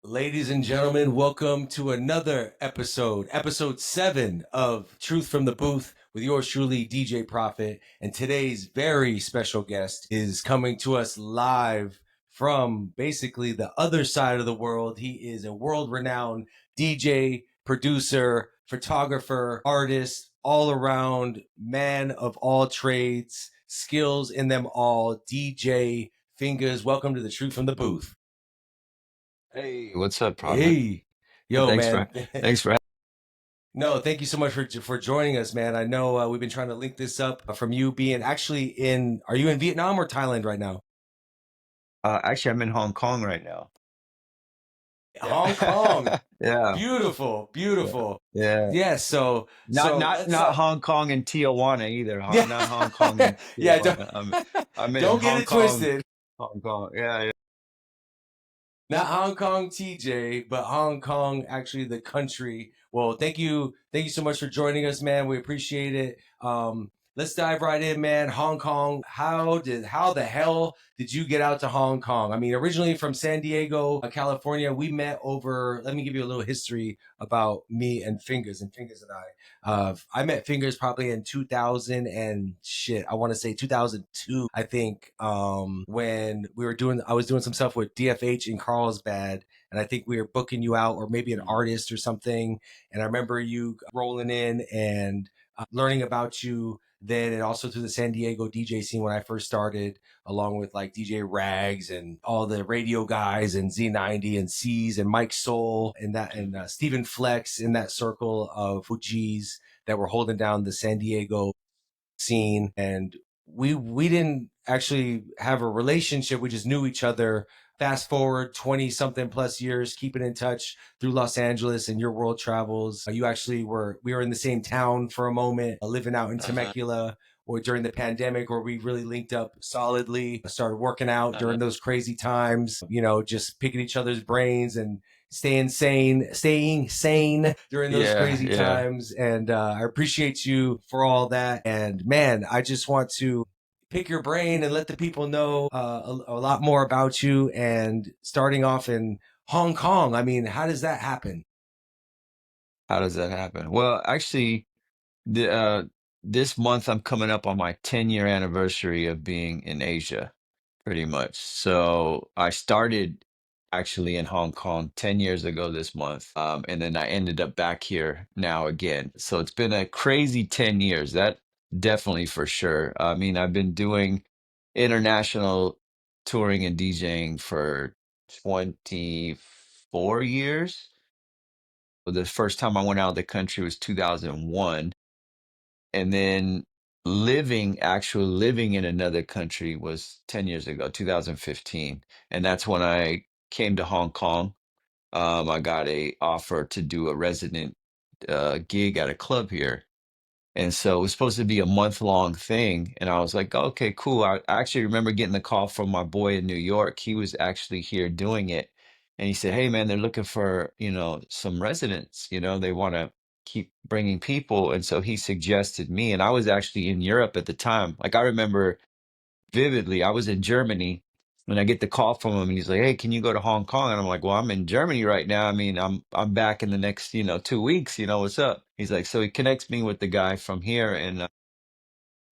Ladies and gentlemen, welcome to another episode 7 of Truth from the Booth with yours truly, DJ Prophet. And today's very special guest is coming to us live from basically the other side of the world. He is a world renowned DJ, producer, photographer, artist, all around man of all trades, skills in them all. DJ Fingaz, welcome to the Truth from the Booth. Hey, what's up, Prophet? Hey, yo, Thanks man. for thanks for No, thank you so much for joining us, man. I know we've been trying to link this up from you being actually in. Are you in Vietnam or Thailand right now? actually I'm in Hong Kong right now. Hong Kong. Yeah. Yeah. Beautiful, Yeah. beautiful. Yeah. Yes. So Not so not let's not Hong Kong and Tijuana either. yeah Not Hong Kong and yeah. Don't Tijuana. I'm in don't get Hong it Kong, twisted. Hong Kong. Yeah, yeah. Not Hong Kong TJ, but Hong Kong, actually the country. Well, thank you so much for joining us, man. We appreciate it. Let's dive right in, man. Hong Kong. How the hell did you get out to Hong Kong? I mean, originally from San Diego, California. We met over. Let me give you a little history about me and Fingaz and I. I met Fingers probably in 2000 and shit. I want to say 2002. I think when I was doing some stuff with DFH in Carlsbad, and I think we were booking you out, or maybe an artist or something. And I remember you rolling in and learning about you then, and also through the San Diego DJ scene when I first started, along with like DJ Rags and all the radio guys and Z90 and C's and Mike Soul and that and Stephen Flex in that circle of OGs that were holding down the San Diego scene. And we didn't actually have a relationship. We just knew each other. Fast forward 20 something plus years, keeping in touch through Los Angeles and your world travels. We were in the same town for a moment, living out in Uh-huh. Temecula, or during the pandemic where we really linked up solidly. I started working out Uh-huh. during those crazy times, just picking each other's brains and staying sane during those Yeah, crazy yeah. times. And I appreciate you for all that. And man, I just want to pick your brain and let the people know a lot more about you. And starting off in Hong Kong, I mean, how does that happen? How does that happen? Well, actually, the this month I'm coming up on my 10-year anniversary of being in Asia, pretty much. So I started actually in Hong Kong 10 years ago this month. And then I ended up back here now again. So it's been a crazy 10 years. That definitely for sure. I mean, I've been doing international touring and DJing for 24 years. The first time I went out of the country was 2001, and then actually living in another country was 10 years ago, 2015. And that's when I came to Hong Kong. I got a offer to do a resident gig at a club here. And so it was supposed to be a month-long thing. And I was like, okay, cool. I actually remember getting the call from my boy in New York. He was actually here doing it. And he said, hey, man, they're looking for, some residents. They want to keep bringing people. And so he suggested me. And I was actually in Europe at the time. Like I remember vividly, I was in Germany and I get the call from him and he's like, hey, can you go to Hong Kong? And I'm like, well, I'm in Germany right now. I mean, I'm back in the next, 2 weeks, what's up? He's like, so he connects me with the guy from here, and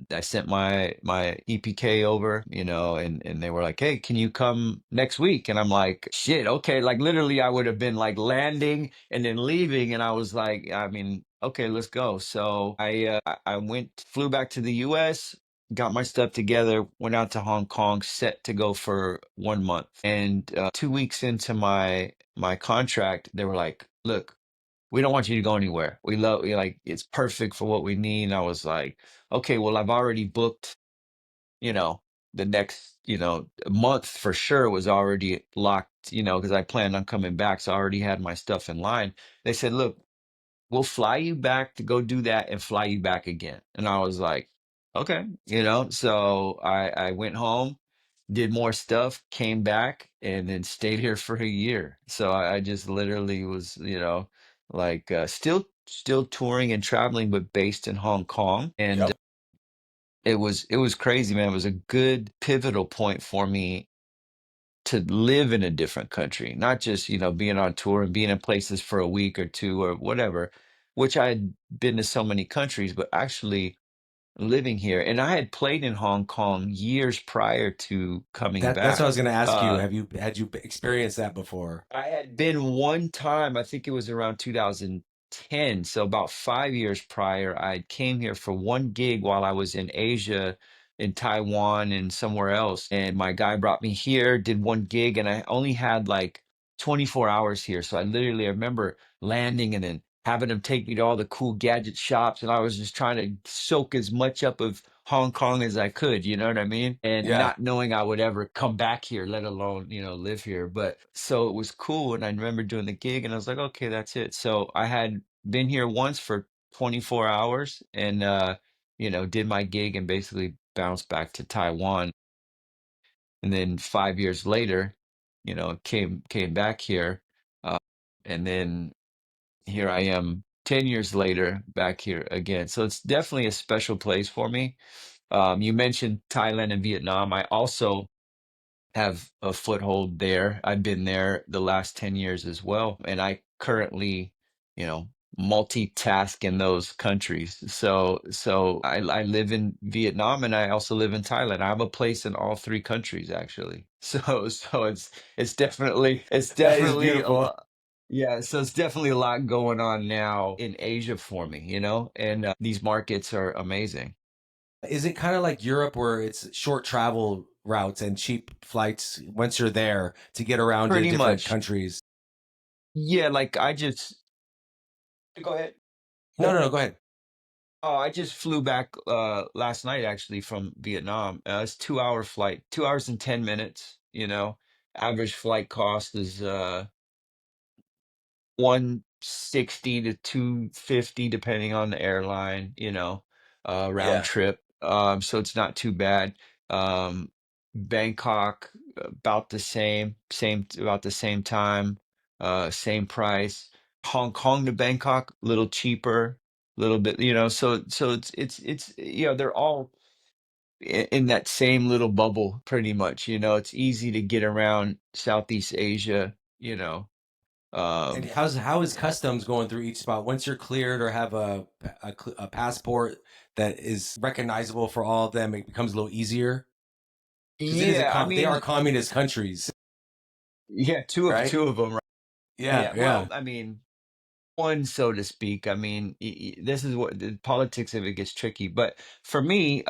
I sent my EPK over, and they were like, "Hey, can you come next week?" And I'm like, "Shit, okay." Like literally, I would have been like landing and then leaving, and I was like, I mean, okay, let's go. So I flew back to the U.S., got my stuff together, went out to Hong Kong, set to go for 1 month, and 2 weeks into my contract, they were like, "Look, we don't want you to go anywhere. We love you, like it's perfect for what we need." And I was like, okay, well, I've already booked, you know, the next, month for sure was already locked, because I planned on coming back. So I already had my stuff in line. They said, look, we'll fly you back to go do that and fly you back again. And I was like, okay, so I went home, did more stuff, came back, and then stayed here for a year. So I just literally was, like still touring and traveling, but based in Hong Kong. And Yep. it was crazy, man. It was a good pivotal point for me to live in a different country, not just, being on tour and being in places for a week or two or whatever, which I had been to so many countries, but actually living here. And I had played in Hong Kong years prior to coming That's what I was back. going to ask you. Uh, Had you experienced that before? I had been one time, I think it was around 2010, so about 5 years prior, I came here for one gig while I was in Asia, in Taiwan and somewhere else. And my guy brought me here, did one gig, and I only had like 24 hours here. So I remember landing and then having him take me to all the cool gadget shops. And I was just trying to soak as much up of Hong Kong as I could, you know what I mean? And Yeah. not knowing I would ever come back here, let alone, live here. But so it was cool. And I remember doing the gig and I was like, okay, that's it. So I had been here once for 24 hours and, did my gig and basically bounced back to Taiwan. And then 5 years later, came back here. Uh, and then here I am 10 years later back here again. So it's definitely a special place for me. You mentioned Thailand and Vietnam. I also have a foothold there. I've been there the last 10 years as well. And I currently, you know, multitask in those countries. So I live in Vietnam and I also live in Thailand. I have a place in all three countries actually. So it's it's That is definitely a beautiful. lot. Yeah, so it's definitely a lot going on now in Asia for me, and these markets are amazing. Is it kind of like Europe where it's short travel routes and cheap flights once you're there to get around to Pretty different much. countries? Yeah, like I just go ahead. No, no, no, go ahead. Oh, I just flew back last night actually from Vietnam. It's 2 hour flight, 2 hours and 10 minutes, Average flight cost is 160 to 250 depending on the airline, round Yeah. trip. So it's not too bad. Bangkok about the same about the same time, same price. Hong Kong to Bangkok, a little cheaper, a little bit, so they're all in that same little bubble pretty much, it's easy to get around Southeast Asia, And um how is customs going through each spot? Once you're cleared or have a passport that is recognizable for all of them, it becomes a little easier because Yeah, I they are mean, communist countries, yeah, right? two of them, right? Yeah, Yeah, yeah. well, I mean, one, so to speak. I mean, this is what the politics of it gets tricky. But for me,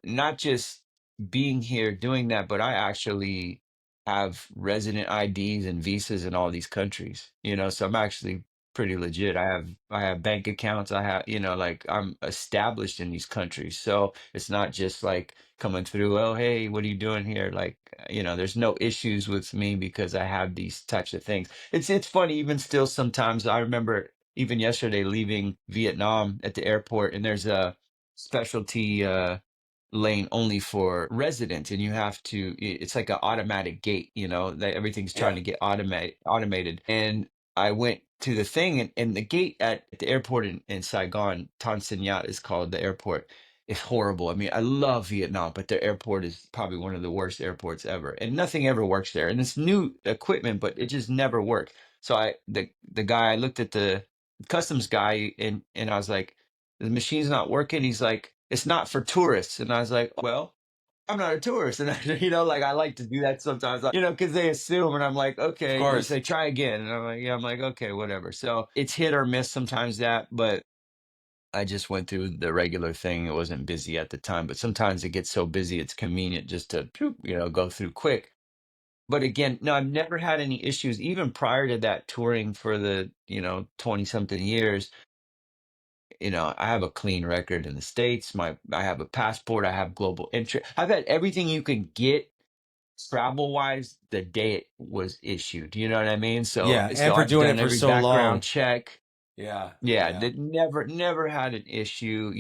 not just being here doing that, but I actually have resident IDs and visas in all these countries. So I'm actually pretty legit. I have bank accounts. I have, like I'm established in these countries. So it's not just like coming through, oh, hey, what are you doing here? Like, there's no issues with me because I have these types of things. It's funny, even still sometimes I remember even yesterday leaving Vietnam at the airport and there's a specialty lane only for residents and you have to it's like an automatic gate, that everything's trying Yeah. to get automated. And I went to the thing and the gate at the airport in Saigon, Tan Son Nhut is called the airport. It's horrible. I mean, I love Vietnam, but their airport is probably one of the worst airports ever. And nothing ever works there. And it's new equipment, but it just never worked. So the guy, I looked at the customs guy and I was like, the machine's not working. He's like, it's not for tourists. And I was like, well, I'm not a tourist. And like I like to do that sometimes, because they assume, and I'm like, Of okay. And they course. say, try again. And I'm like, yeah, I'm like, okay, whatever. So it's hit or miss sometimes that, but I just went through the regular thing. It wasn't busy at the time, but sometimes it gets so busy, it's convenient just to, phew, go through quick. But again, no, I've never had any issues, even prior to that touring for the, 20 something years. I have a clean record in the States. I have a passport. I have global entry. I've had everything you can get travel wise the day it was issued. You know what I mean? So, Yeah, and so for I've doing done it for every so background long. check. Yeah, Yeah, yeah, that never had an issue,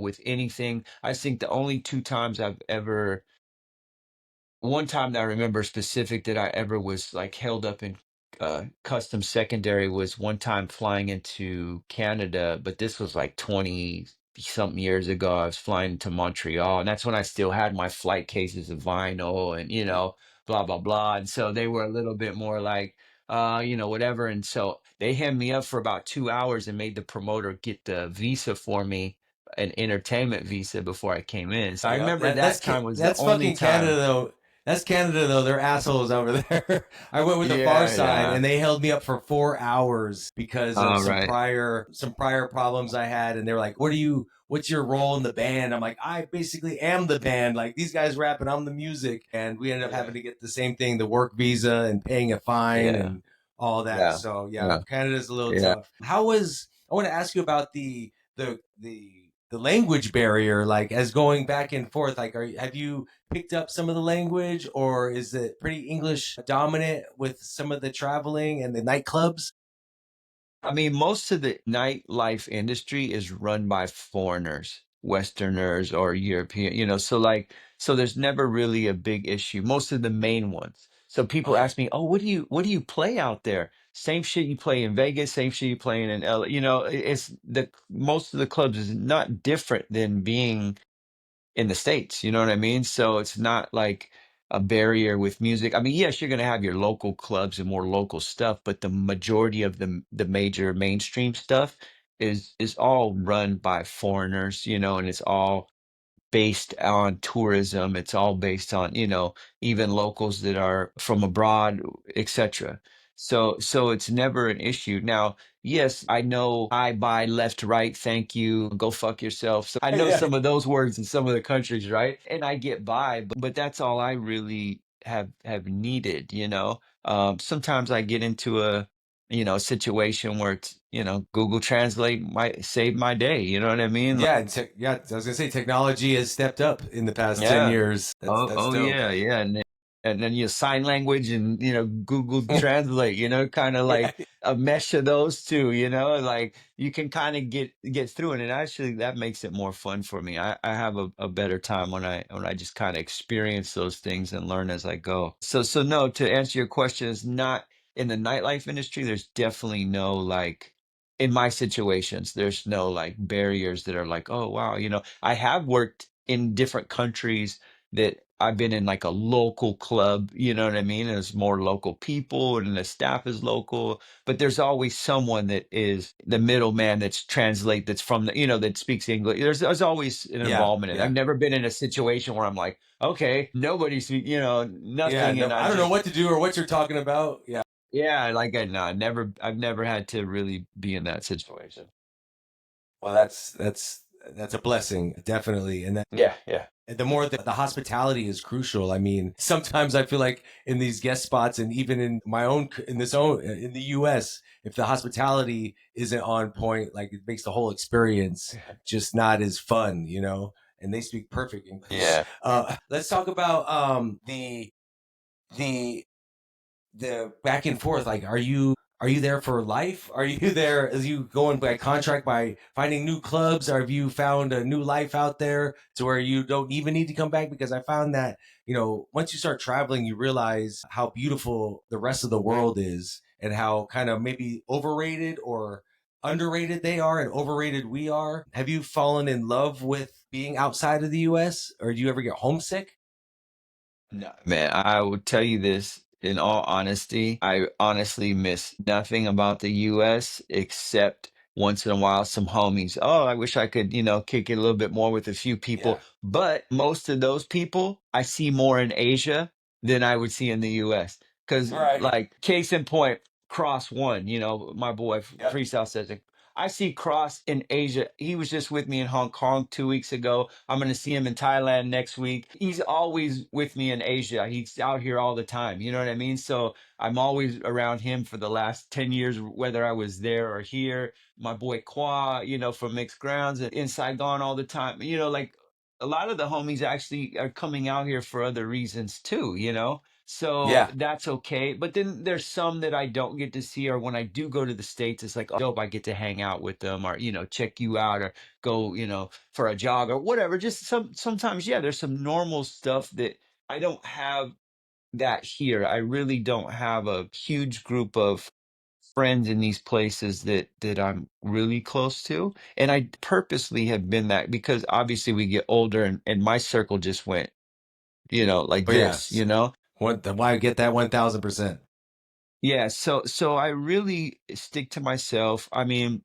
with anything. I think the only two times I've ever one time that I remember specific that I ever was like held up in custom secondary was one time flying into Canada, but this was like 20 something years ago. I was flying to Montreal, and that's when I still had my flight cases of vinyl and y- blah blah blah. And so they were a little bit more like, whatever. And so they hemmed me up for about 2 hours and made the promoter get the visa for me, an entertainment visa, before I came in. So I Yep, remember that time was the that's only fucking Canada time. though. That's Canada though. They're assholes over there. I went with the far Yeah, side, yeah. and they held me up for 4 hours because of All right. some prior problems I had, and they were like, "What are you? What's your role in the band?" I'm like, "I basically am the band. Like these guys rapping, I'm the music." And we ended up Yeah. having to get the same thing, the work visa, and paying a fine Yeah. and all that. Yeah. So yeah, Yeah. Canada's a little Yeah. tough. How was? I want to ask you about the language barrier, like as going back and forth, like have you picked up some of the language, or is it pretty English dominant with some of the traveling and the nightclubs? I mean, most of the nightlife industry is run by foreigners, Westerners or European, so there's never really a big issue. Most of the main ones. So people Okay. ask me, "Oh, what do you play out there?" Same shit you play in Vegas, same shit you play in LA. It's the most of the clubs is not different than being in the States, you know what I mean? So it's not like a barrier with music. I mean, yes, you're gonna have your local clubs and more local stuff, but the majority of the major mainstream stuff is all run by foreigners, and it's all based on tourism. It's all based on, even locals that are from abroad, etc. So it's never an issue. Now, yes, I know I buy left, right, thank you, go fuck yourself. So I know Yeah. some of those words in some of the countries, right? And I get by, but that's all I really have needed, Sometimes I get into a situation where Google Translate might save my day, you know what I mean? Yeah, yeah, I was gonna say technology has stepped up in the past 10 Yeah. years. Oh, That's oh dope. yeah, yeah. And then you sign language and Google Translate, kind of Yeah. like a mesh of those two, like you can kind of get through it. And actually that makes it more fun for me. I have a better time when I just kind of experience those things and learn as I go. So no, to answer your question, is not in the nightlife industry, there's definitely no like in my situations, there's no like barriers that are like, oh wow, I have worked in different countries that I've been in like a local club, you know what I mean? There's more local people and the staff is local, but there's always someone that is the middleman that's from that speaks English. There's always an Yeah, involvement in it. I've yeah. never been in a situation where I'm like, okay, nobody speak, Yeah, nothing, and no, I I don't know just what to do or what you're talking about. Yeah. yeah, like no, I've never had to really be in that situation. Well, that's a blessing, definitely. And Yeah, yeah. the more the hospitality is crucial. I mean, sometimes I feel like in these guest spots and even in my own in the US, if the hospitality isn't on point, like it makes the whole experience just not as fun. And they speak perfect English. Yeah. Let's talk about the the back and forth. Like, are you there for life? Are you there as you going by contract by finding new clubs, or have you found a new life out there to where you don't even need to come back? Because I found that once you start traveling, you realize how beautiful the rest of the world is, and how kind of maybe overrated or underrated they are, and overrated we are. Have you fallen in love with being outside of the US, or do you ever get homesick? No, man, I will tell you this in all honesty. I honestly miss nothing about the US except once in a while some homies. Oh, I wish I could, kick it a little bit more with a few Yeah. people. But most of those people I see more in Asia than I would see in the US. Because, Right. like, case in point, Cross One, my boy Yep. Freestyle says it. I see Cross in Asia. He was just with me in Hong Kong 2 weeks ago. I'm going to see him in Thailand next week. He's always with me in Asia. He's out here all the time. You know what I mean? So I'm always around him for the last 10 years, whether I was there or here. My boy Qua, from Mixed Grounds and in Saigon all the time. Like a lot of the homies actually are coming out here for other reasons too. So Yeah. that's okay. But then there's some that I don't get to see, or when I do go to the States, it's like, oh, dope, I get to hang out with them or, check you out or go, for a jog or whatever. Just sometimes, yeah, there's some normal stuff that I don't have that here. I really don't have a huge group of friends in these places that I'm really close to. And I purposely have been that because obviously we get older and my circle just went, like Oh this, yes. you know? Why get that 1000%? Yeah, so I really stick to myself. I mean,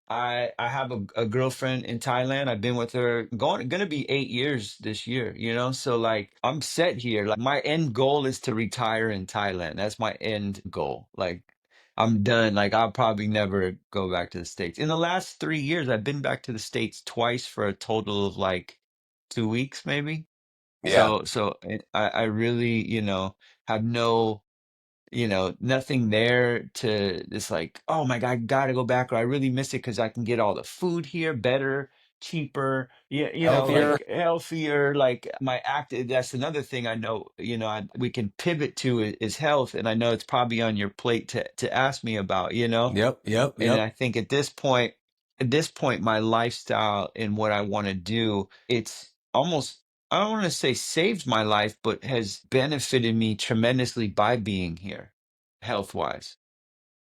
I have a girlfriend in Thailand. I've been with her gonna be 8 years this year, you know? So like I'm set here. Like my end goal is to retire in Thailand. That's my end goal. Like I'm done. Like I'll probably never go back to the States. In the last 3 years, I've been back to the States twice for a total of like 2 weeks, maybe. Yeah. I really, have no, nothing there to it's like, oh my God, I gotta go back, or I really miss it because I can get all the food here better, cheaper, yeah, Healthier. like healthier. Like my act, that's another thing I know, we can pivot to is health. And I know it's probably on your plate to ask me about, Yep, yep, and yep. I think at this point, my lifestyle and what I want to do, it's almost, I don't want to say saved my life, but has benefited me tremendously by being here, health wise.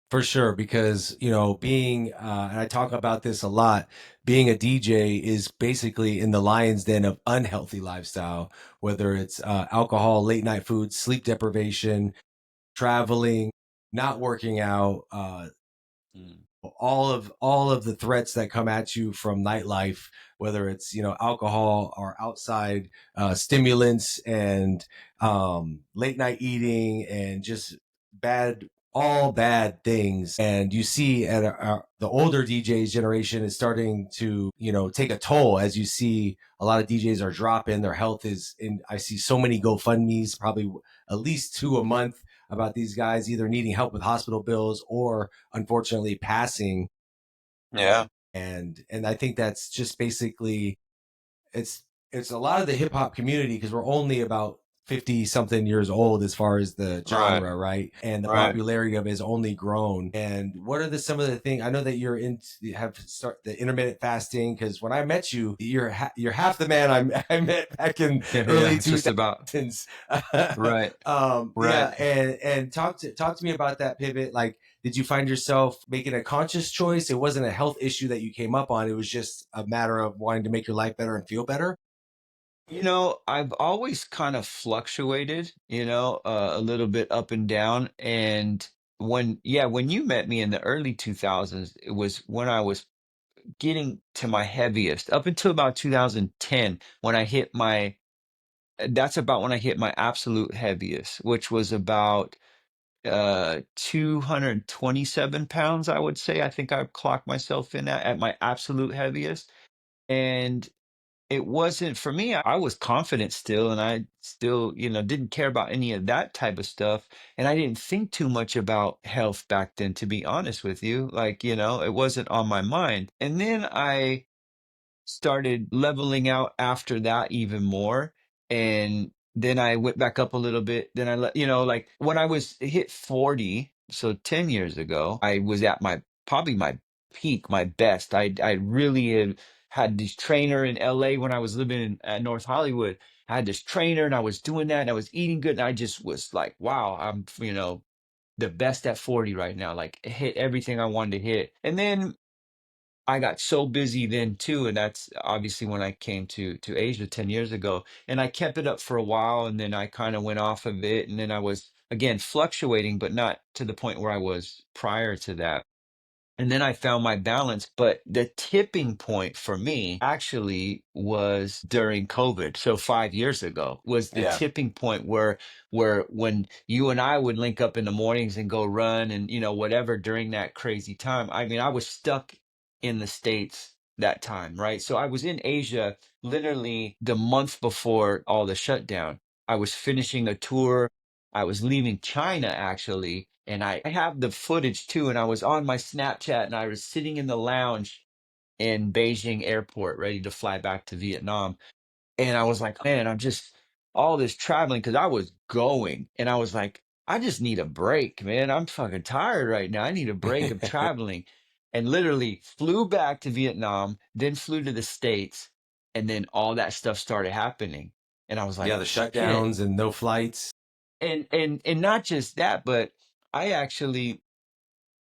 For sure, because being and I talk about this a lot. Being a DJ is basically in the lion's den of unhealthy lifestyle, whether it's alcohol, late night food, sleep deprivation, traveling, not working out, Mm. all of the threats that come at you from nightlife, whether it's alcohol or outside stimulants and late night eating and just bad all bad things. And you see at the older DJs generation is starting to take a toll, as you see a lot of DJs are dropping their health. Is in I see so many GoFundMe's, probably at least two a month, about these guys either needing help with hospital bills or unfortunately passing. Yeah. And I think that's just basically it's it's a lot of the hip hop community, because we're only about 50 something years old as far as the Right. genre, right? And the Right. popularity of it has only grown. And what are some of the things? I know that you're in have start the intermittent fasting, because when I met you, you're half the man I met back in Yeah. early Yeah. Just about. 2000s. Right. Yeah, Right. and talk to me about that pivot. Like, did you find yourself making a conscious choice? It wasn't a health issue that you came up on. It was just a matter of wanting to make your life better and feel better. I've always kind of fluctuated, a little bit up and down. And when you met me in the early 2000s, it was when I was getting to my heaviest up until about 2010 when that's about when I hit my absolute heaviest, which was about 227 pounds, I would say. I think I clocked myself in at my absolute heaviest. And it wasn't for me. I was confident still, and I still, didn't care about any of that type of stuff. And I didn't think too much about health back then, to be honest with you. Like, it wasn't on my mind. And then I started leveling out after that even more. And then I went back up a little bit. Then like when I was hit 40, so 10 years ago, I was at probably my peak, my best. I really had this trainer in LA when I was living at North Hollywood. I had this trainer and I was doing that and I was eating good. And I just was like, wow, I'm, the best at 40 right now. Like hit everything I wanted to hit. And then I got so busy then too, and that's obviously when I came to Asia 10 years ago, and I kept it up for a while, and then I kind of went off of it, and then I was again fluctuating, but not to the point where I was prior to that. And then I found my balance, but the tipping point for me actually was during COVID. So 5 years ago was the Yeah. tipping point where when you and I would link up in the mornings and go run and whatever during that crazy time. I mean, I was stuck in the States that time, right? So I was in Asia literally the month before all the shutdown. I was finishing a tour. I was leaving China actually, and I have the footage too. And I was on my Snapchat and I was sitting in the lounge in Beijing airport ready to fly back to Vietnam. And I was like, man, I'm just all this traveling because I was going and I was like, I just need a break, man. I'm fucking tired right now. I need a break of traveling. And literally flew back to Vietnam, then flew to the States, and then all that stuff started happening. And I was Yeah, like, the shit. shutdowns and no flights. And not just that, but I actually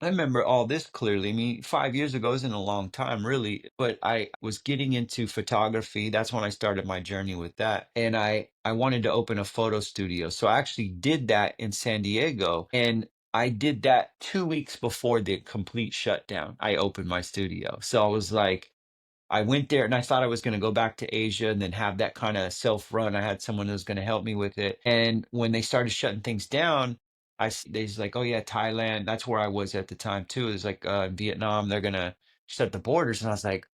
I remember all this clearly. I mean, 5 years ago isn't a long time, really, but I was getting into photography. That's when I started my journey with that. And I wanted to open a photo studio. So I actually did that in San Diego. And I did that 2 weeks before the complete shutdown. I opened my studio. So I was like, I went there and I thought I was going to go back to Asia and then have that kind of self run. I had someone who was going to help me with it. And when they started shutting things down, they was like, oh yeah, Thailand. That's where I was at the time too. It was like Vietnam. They're going to shut the borders. And I was like,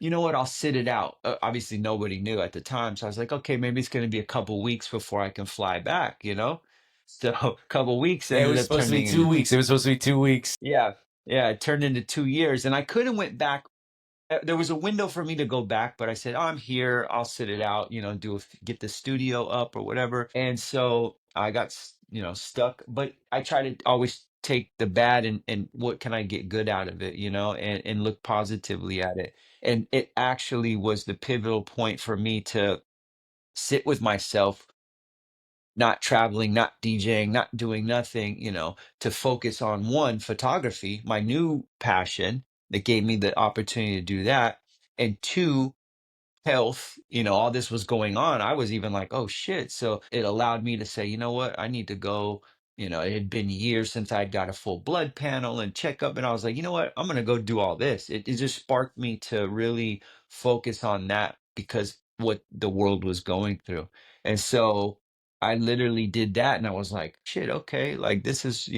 you know what? I'll sit it out. Obviously, nobody knew at the time. So I was like, okay, maybe it's going to be a couple weeks before I can fly back, you know? So a couple weeks It ended was up supposed to be turning two into, weeks. It was supposed to be 2 weeks. yeah, yeah, it turned into 2 years. And I couldn't went back. There was a window for me to go back, but I said, "Oh, I'm here. I'll sit it out, get the studio up or whatever." And so I got, stuck. But I try to always take the bad and what can I get good out of it, and look positively at it. And it actually was the pivotal point for me to sit with myself, not traveling, not DJing, not doing nothing, to focus on one, photography, my new passion that gave me the opportunity to do that. And two, health, all this was going on. I was even like, oh shit. So it allowed me to say, you know what, I need to go. It had been years since I'd got a full blood panel and checkup. And I was like, you know what, I'm going to go do all this. It just sparked me to really focus on that because what the world was going through. And so I literally did that. And I was like, shit, okay, like this is,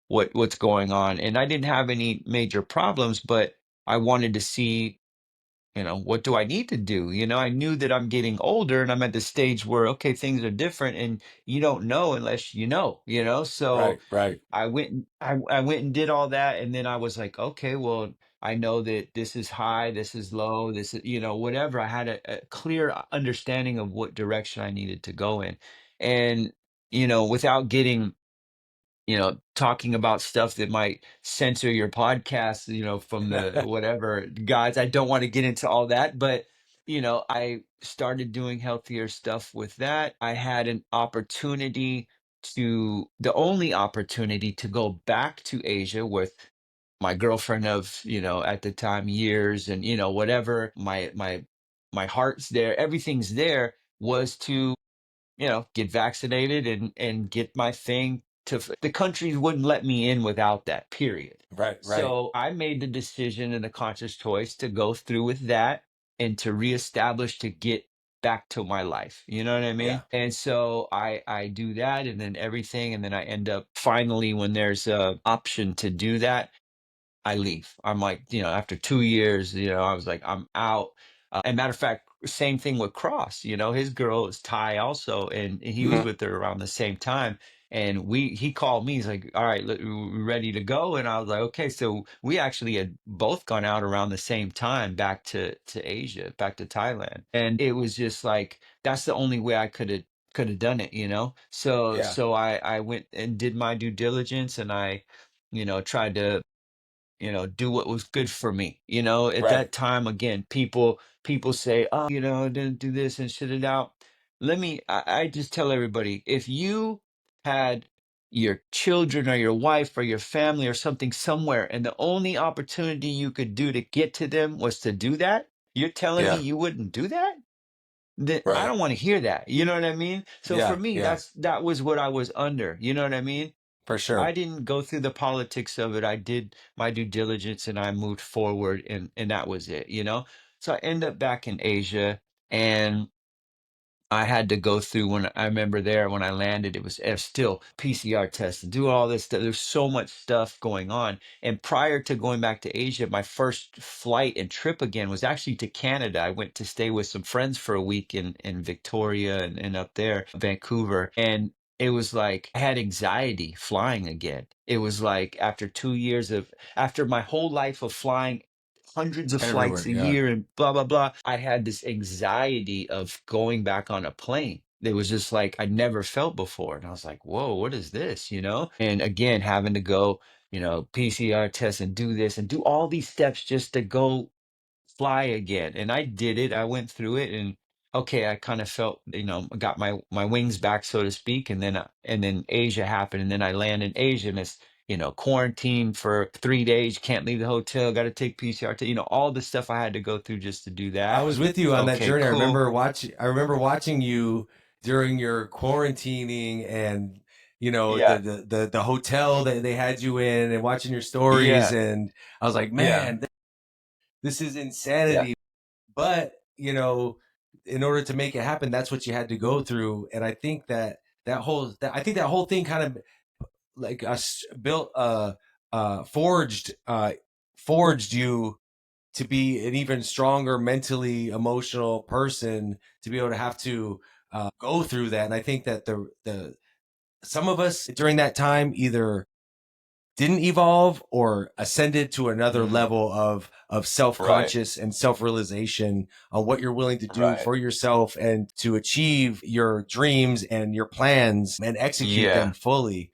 what's going on. And I didn't have any major problems, but I wanted to see, what do I need to do? I knew that I'm getting older and I'm at the stage where, okay, things are different and you don't know unless So Right, right, I went and did all that. And then I was like, okay, well, I know that this is high, this is low, this is, whatever. I had a clear understanding of what direction I needed to go in. And, without getting talking about stuff that might censor your podcast, from the whatever guys. I don't want to get into all that, but I started doing healthier stuff with that. I had the only opportunity to go back to Asia with my girlfriend of, at the time years and, whatever, my heart's there, everything's there was to get vaccinated and get my thing the countries wouldn't let me in without that, period. right, right. So I made the decision and the conscious choice to go through with that and to reestablish to get back to my life. You know what I Yeah, mean? And so I do that and then everything. And then I end up finally when there's a option to do that, I leave. I'm like, after 2 years, I was like, I'm out. And matter of fact, same thing with Cross. His girl is Thai also, and he was mhm, with her around the same time. And he called me. He's like, "All right, we ready to go?" And I was like, "Okay." So we actually had both gone out around the same time back to Asia, back to Thailand, and it was just like that's the only way I could have done it. So yeah, so I went and did my due diligence, and I tried to do what was good for me. At right, that time, again, people say, oh, I didn't do this and shit it out. I just tell everybody, if you had your children or your wife or your family or something somewhere, and the only opportunity you could do to get to them was to do that, you're telling me yeah, you wouldn't do that? Then I right, don't want to hear that. You know what I mean? So for yeah, me, yeah, that was what I was under. You know what I mean? for I sure. didn't go through the politics of it. I did my due diligence and I moved forward and that was it. So I end up back in Asia and I had to go through when I remember there when I landed, it was still PCR tests and do all this stuff. There's so much stuff going on. And prior to going back to Asia, my first flight and trip again was actually to Canada. I went to stay with some friends for a week in Victoria and up there, Vancouver. And it was like I had anxiety flying again. It was like after my whole life of flying hundreds of flights Everywhere, a yeah. year and blah blah blah. I had this anxiety of going back on a plane. It was just like I never felt before. And I was like, whoa, what is this? And again, having to go, PCR test and do this and do all these steps just to go fly again. And I did it. I went through it and okay, I kind of felt, got my wings back, so to speak. And then Asia happened and then I land in Asia and it's quarantine for 3 days, can't leave the hotel, got to take PCR, all the stuff I had to go through just to do I that. was with you on that Okay, journey. cool. I remember watching you during your quarantining and Yeah, the hotel that they had you in and watching your stories, yeah, and I was like, yeah, man, this is yeah. insanity. But, in order to make it happen, that's what you had to go through. And I think that whole thing kind of like us built forged forged you to be an even stronger mentally emotional person to be able to have to go through that. And I think that the some of us during that time either didn't evolve or ascended to another Mm, level of right, self-conscious and self-realization on what you're willing to do right. for yourself and to achieve your dreams and your plans and execute them Yeah. fully.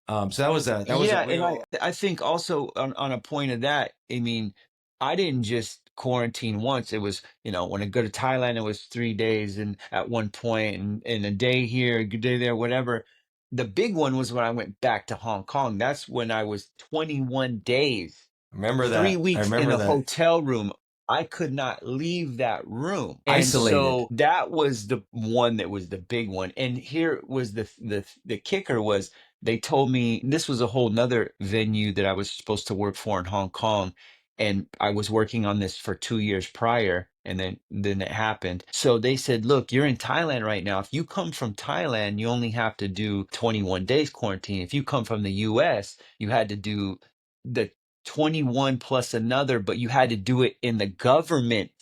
So that was a Yeah, and I real. I think also on a point of that, I mean, I didn't just quarantine once. It was, when I go to Thailand, it was 3 days and at one point and a day here, a good day there, whatever. The big one was when I went back to Hong Kong. That's when I was 21 days. Remember three that. I weeks in remember a that. hotel room. I could not leave that room. And Isolated. so that was the one that was the big one. And here was the kicker was they told me this was a whole nother venue that I was supposed to work for in Hong Kong. And I was working on this for 2 years prior. And then it happened. So they said, look, you're in Thailand right now. If you come from Thailand, you only have to do 21 days quarantine. If you come from the US, you had to do the 21 plus another, but you had to do it in the government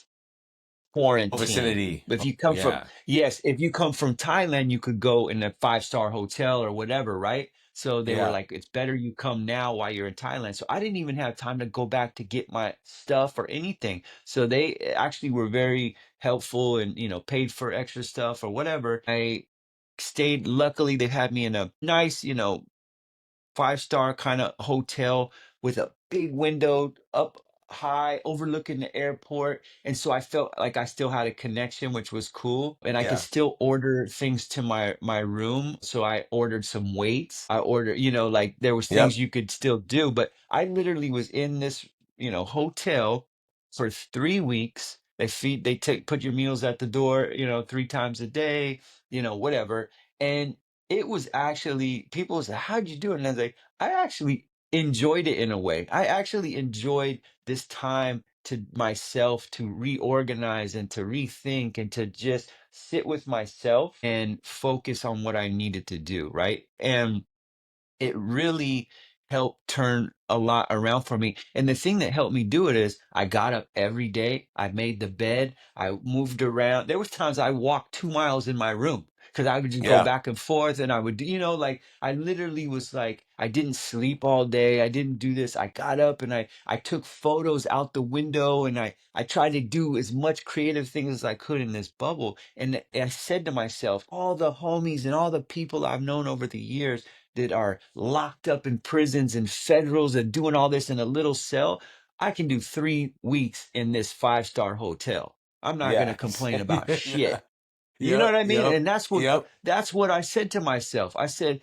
quarantine. Vicinity. If you come from, Yeah. yes, if you come from Thailand, you could go in a five-star hotel or whatever, right? So they were Yeah. like, it's better you come now while you're in Thailand. So I didn't even have time to go back to get my stuff or anything. So they actually were very helpful and, paid for extra stuff or whatever. I stayed, luckily, they had me in a nice, five-star kind of hotel with a big window up high overlooking the airport. And so I felt like I still had a connection, which was cool. And I could Yeah. still order things to my room. So I ordered some weights. I ordered, like there was things Yep. you could still do. But I literally was in this, hotel for 3 weeks. They take put your meals at the door, three times a day, whatever. And it was actually people said, "How'd you do it?" And I was like, I actually enjoyed it in a way. I actually enjoyed this time to myself to reorganize and to rethink and to just sit with myself and focus on what I needed to do, right? And it really helped turn a lot around for me. And the thing that helped me do it is I got up every day, I made the bed, I moved around. There was times I walked 2 miles in my room because I would just go Yeah. back and forth and I would, like I literally was like, I didn't sleep all day. I didn't do this. I got up and I took photos out the window and I tried to do as much creative things as I could in this bubble. And I said to myself, all the homies and all the people I've known over the years that are locked up in prisons and federals and doing all this in a little cell, I can do 3 weeks in this five-star hotel. I'm not going to Yeah. complain about Yeah. shit. You know what Yep. I mean? Yep. And Yep. that's what I said to myself. I said,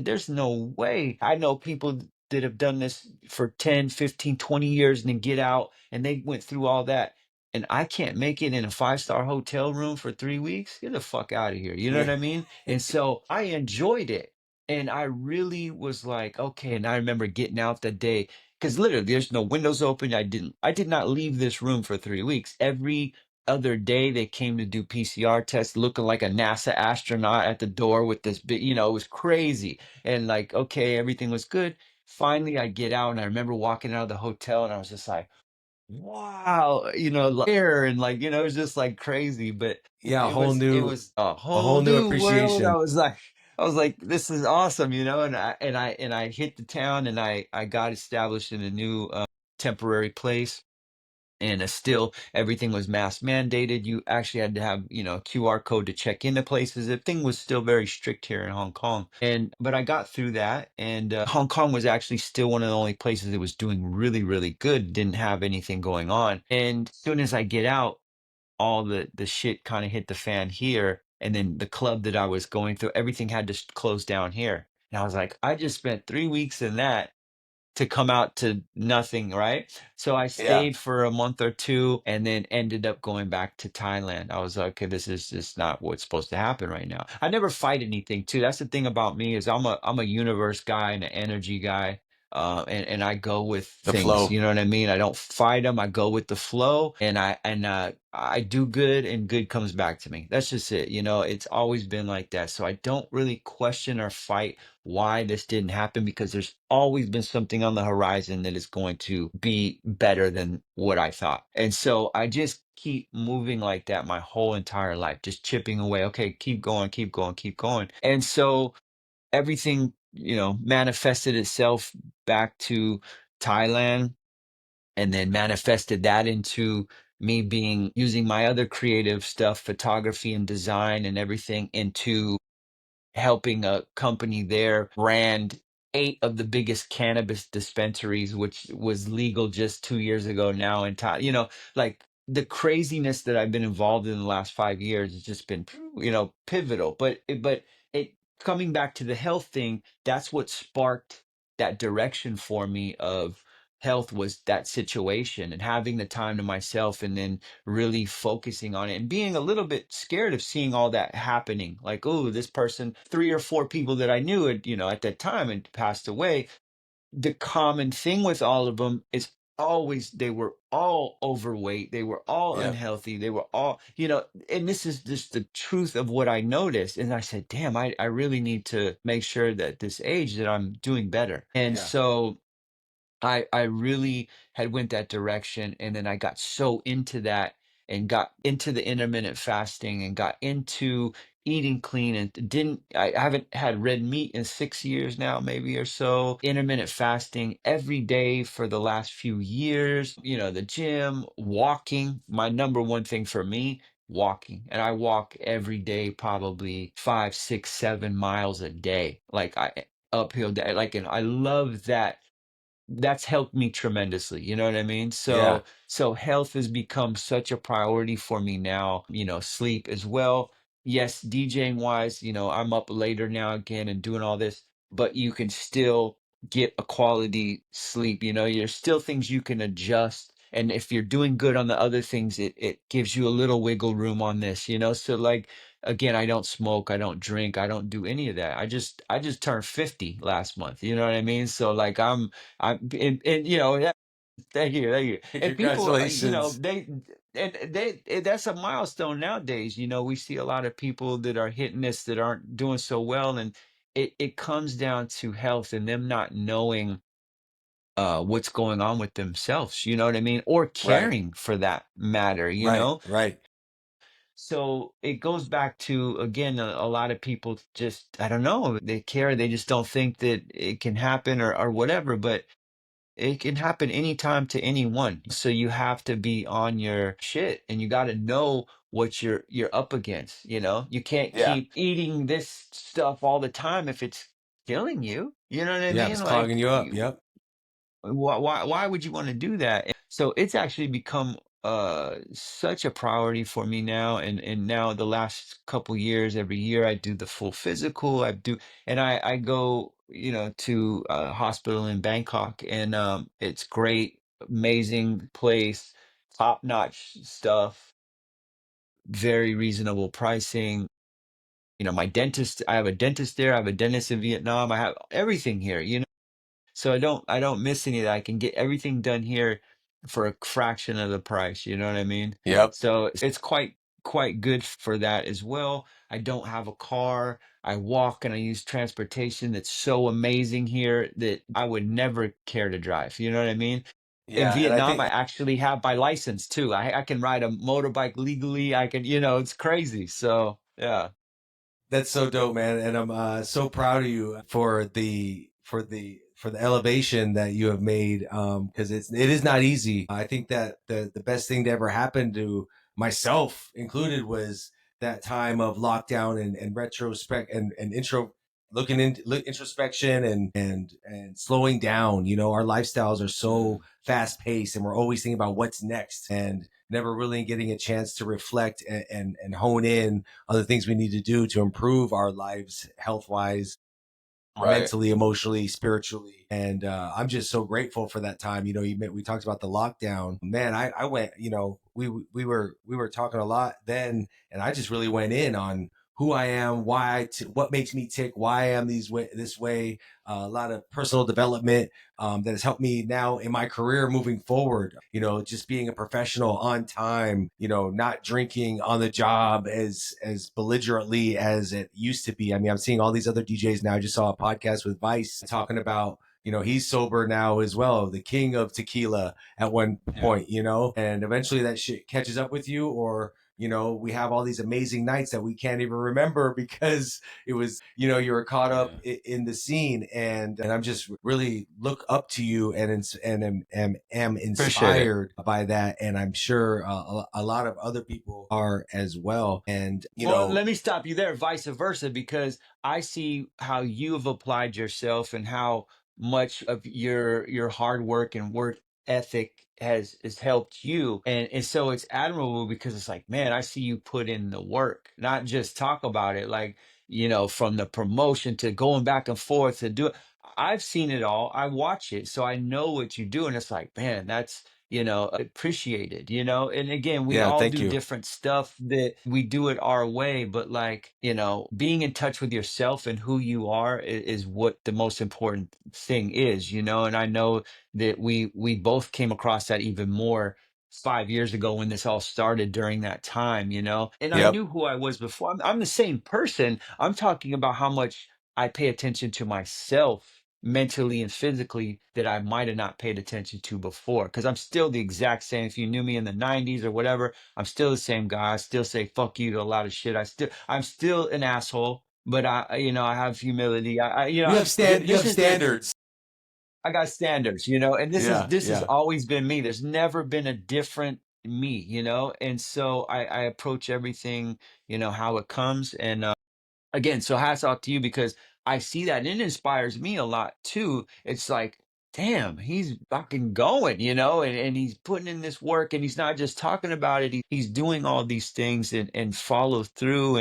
there's no way. I know people that have done this for 10, 15, 20 years and then get out and they went through all that. And I can't make it in a five-star hotel room for 3 weeks. Get the fuck out of here. You know what Yeah. I mean? And so I enjoyed it. And I really was like, okay. And I remember getting out that day because literally there's no windows open. I did not leave this room for 3 weeks. Every other day they came to do PCR tests looking like a NASA astronaut at the door with this big, it was crazy. And like, okay, everything was good. Finally, I get out and I remember walking out of the hotel and I was just like, wow, like air and like, it was just like crazy, but Yeah. it was a A whole whole new new world. appreciation. I was like, this is awesome, and I hit the town and I got established in a new temporary place and still everything was mask mandated. You actually had to have, a QR code to check into places. The thing was still very strict here in Hong Kong. And but I got through that, and Hong Kong was actually still one of the only places that was doing really, really good. Didn't have anything going on. And as soon as I get out, all the shit kind of hit the fan here. And then the club that I was going through, everything had to close down here. And I was like, I just spent 3 weeks in that to come out to nothing, right? So I Yeah. stayed for a month or two and then ended up going back to Thailand. I was like, okay, this is just not what's supposed to happen right now. I never fight anything too. That's the thing about me is I'm a universe guy and an energy guy. And I go with The things, flow. you know what I mean? I don't fight them. I go with the flow, and I do good, and good comes back to me. That's just it. It's always been like that. So I don't really question or fight why this didn't happen, because there's always been something on the horizon that is going to be better than what I thought. And so I just keep moving like that my whole entire life, just chipping away. Okay, keep going, keep going, keep going. And so everything, manifested itself back to Thailand, and then manifested that into me being using my other creative stuff, photography and design and everything, into helping a company there brand 8 of the biggest cannabis dispensaries, which was legal just 2 years ago now in Thai. Like, the craziness that I've been involved in the last 5 years has just been, pivotal. But it coming back to the health thing, that's what sparked that direction for me of health, was that situation and having the time to myself, and then really focusing on it and being a little bit scared of seeing all that happening. Like, oh, this person, 3 or 4 people that I knew at that time had passed away. The common thing with all of them is always they were all overweight, they were all Yeah. unhealthy, they were all, and this is just the truth of what I noticed. And I said, damn, I really need to make sure that this age that I'm doing better. And Yeah. so I really had went that direction, and then I got so into that, and got into the intermittent fasting, and got into eating clean, and I haven't had red meat in 6 years now, maybe, or so. Intermittent fasting every day for the last few years, the gym, walking, my number one thing for me, walking. And I walk every day, probably 5, 6, 7 miles a day, like I uphill day, like, and I love that. That's helped me tremendously, you know what I mean? Yeah. So health has become such a priority for me now, sleep as well. Yes, DJing wise, I'm up later now again and doing all this, but you can still get a quality sleep. There's still things you can adjust. And if you're doing good on the other things, it gives you a little wiggle room on this. So, like, again, I don't smoke, I don't drink, I don't do any of that. I just turned 50 last month. You know what I mean? So, like, and yeah, thank you, thank you. And people, Congratulations. that's a milestone nowadays. We see a lot of people that are hitting this that aren't doing so well, and it comes down to health and them not knowing what's going on with themselves. You know what I mean? Or Right. caring, for that matter. Right. Right. So it goes back to, again, a lot of people just, I don't know, they care, they just don't think that it can happen, or whatever. But it can happen anytime to anyone. So you have to be on your shit, and you got to know what you're up against. You can't Yeah. keep eating this stuff all the time if it's killing you. You know what I Yeah. mean? It's clogging Like, you up. Yep. why would you want to do that? So it's actually become such a priority for me now. And now, the last couple years, every year I do the full physical. And I go, to a hospital in Bangkok, and it's great, amazing place, top notch stuff, very reasonable pricing. My dentist, I have a dentist there, I have a dentist in Vietnam, I have everything here. So I don't miss any of that. I can get everything done here for a fraction of the price, you know what I mean? Yep. So it's quite good for that as well. I don't have a car. I walk, and I use transportation that's so amazing here that I would never care to drive. You know what I mean? In Yeah. And I Vietnam, I think actually have my license too. I can ride a motorbike legally. I can, it's crazy. So yeah. that's so dope, man. And I'm so proud of you for the elevation that you have made. Because it is not easy. I think that the best thing to ever happen to myself included was that time of lockdown and retrospect and intro looking into introspection and slowing down. Our lifestyles are so Mm. fast paced, and we're always thinking about what's next, and never really getting a chance to reflect and hone in on the things we need to do to improve our lives health wise. Right. mentally, emotionally, spiritually. And I'm just so grateful for that time. We talked about the lockdown. Man, I went. We were talking a lot then, and I just really went in on who I am, what makes me tick, why I am this way. A lot of personal development that has helped me now in my career moving forward. Just being a professional on time. Not drinking on the job as belligerently as it used to be. I mean, I'm seeing all these other DJs now. I just saw a podcast with Vice talking about he's sober now as well, the king of tequila at one Yeah. point, and eventually that shit catches up with you, or we have all these amazing nights that we can't even remember because it was, you were caught up Yeah. in the scene. And I'm just really look up to you and am Appreciate it. inspired by that. And I'm sure a lot of other people are as well. And, Well, let me stop you there, vice versa, because I see how you have applied yourself and how much of your hard work and work ethic has helped you. And so it's admirable because it's like, man, I see you put in the work, not just talk about it, like, from the promotion to going back and forth to do it. I've seen it all. I watch it, so I know what you do. And it's like, man, that's appreciated, and again, we yeah, all thank do you. different stuff that we do it our way, but like, being in touch with yourself and who you are is what the most important thing is, and I know that we both came across that even more 5 years ago when this all started during that time, and I Yep. knew who I was before. I'm the same person. I'm talking about how much I pay attention to myself mentally and physically that I might have not paid attention to before. Because I'm still the exact same. If you knew me in the '90s or whatever, I'm still the same guy. I still say fuck you to a lot of shit. I'm still an asshole, but I have humility. You This have is the standards. I got standards, and Yeah, this has yeah. always been me. There's never been a different me, and so I approach everything, how it comes. And again, so hats off to you because I see that and it inspires me a lot too. It's like, damn, he's fucking going, and he's putting in this work and he's not just talking about it. He's doing all these things and follow through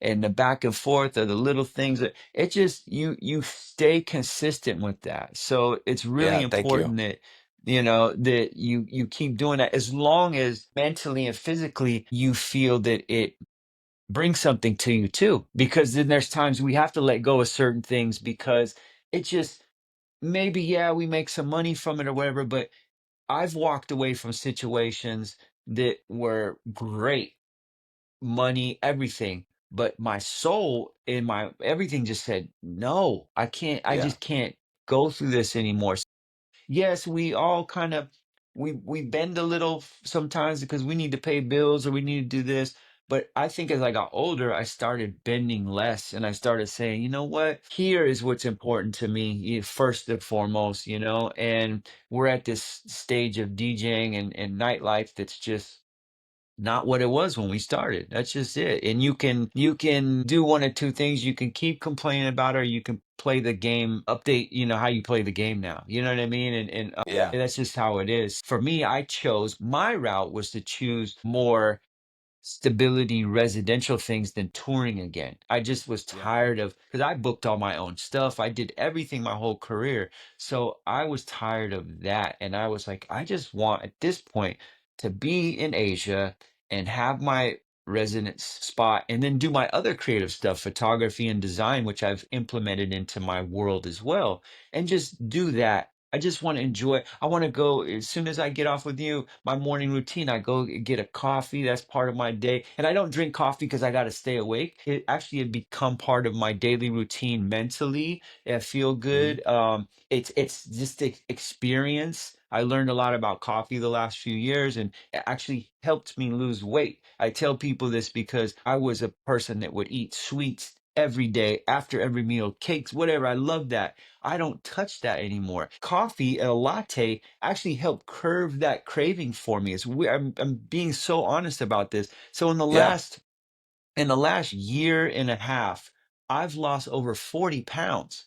and the back and forth of the little things that it just you stay consistent with that. So it's really Yeah, thank you. important that that you keep doing that as long as mentally and physically you feel that it bring something to you too, because then there's times we have to let go of certain things because it just maybe, yeah, we make some money from it or whatever, but I've walked away from situations that were great, money, everything, but my soul and my everything just said no, I Yeah. just can't go through this anymore. Yes, we all kind of we bend a little sometimes because we need to pay bills or we need to do this. But I think as I got older, I started bending less and I started saying, you know what? Here is what's important to me, first and foremost, and we're at this stage of DJing and nightlife that's just not what it was when we started. That's just it. And you can do one of two things. You can keep complaining about it, or you can play the game, update, how you play the game now. You know what I mean? Yeah. And that's just how it is. For me, I chose my route was to choose more stability residential things than touring again. I just was Yeah. tired of because I booked all my own stuff. I did everything my whole career. So I was tired of that. And I was like, I just want at this point to be in Asia and have my residence spot and then do my other creative stuff, photography and design, which I've implemented into my world as well. And just do that. I just want to enjoy. I want to go as soon as I get off with you. My morning routine, I go get a coffee. That's part of my day, and I don't drink coffee because I got to stay awake. It actually had become part of my daily routine mentally. I feel Mhm. good. It's just the experience. I learned a lot about coffee the last few years, and it actually helped me lose weight. I tell people this because I was a person that would eat sweets every day after every meal, cakes, whatever. I love that. I don't touch that anymore. Coffee and a latte actually help curve that craving for me. I'm being so honest about this. So Yeah. in the last year and a half, I've lost over 40 pounds.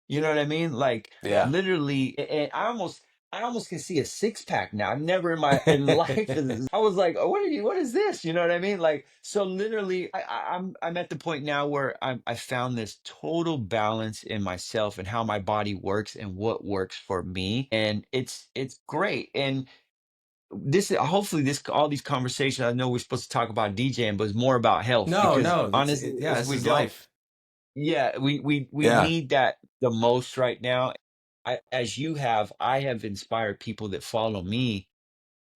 You know what I mean? Like Yeah. literally, and I almost I almost can see a six pack now. I've never in my in life. I was like, oh, what is this? You know what I mean? Like, so literally, I'm at the point now where I found this total balance in myself and how my body works and what works for me, and it's great. And this hopefully this all these conversations. I know we're supposed to talk about DJing, but it's more about health No, because no, honestly, yeah, if this we is don't, life. yeah, we Yeah, need that the most right now. As you have, I have inspired people that follow me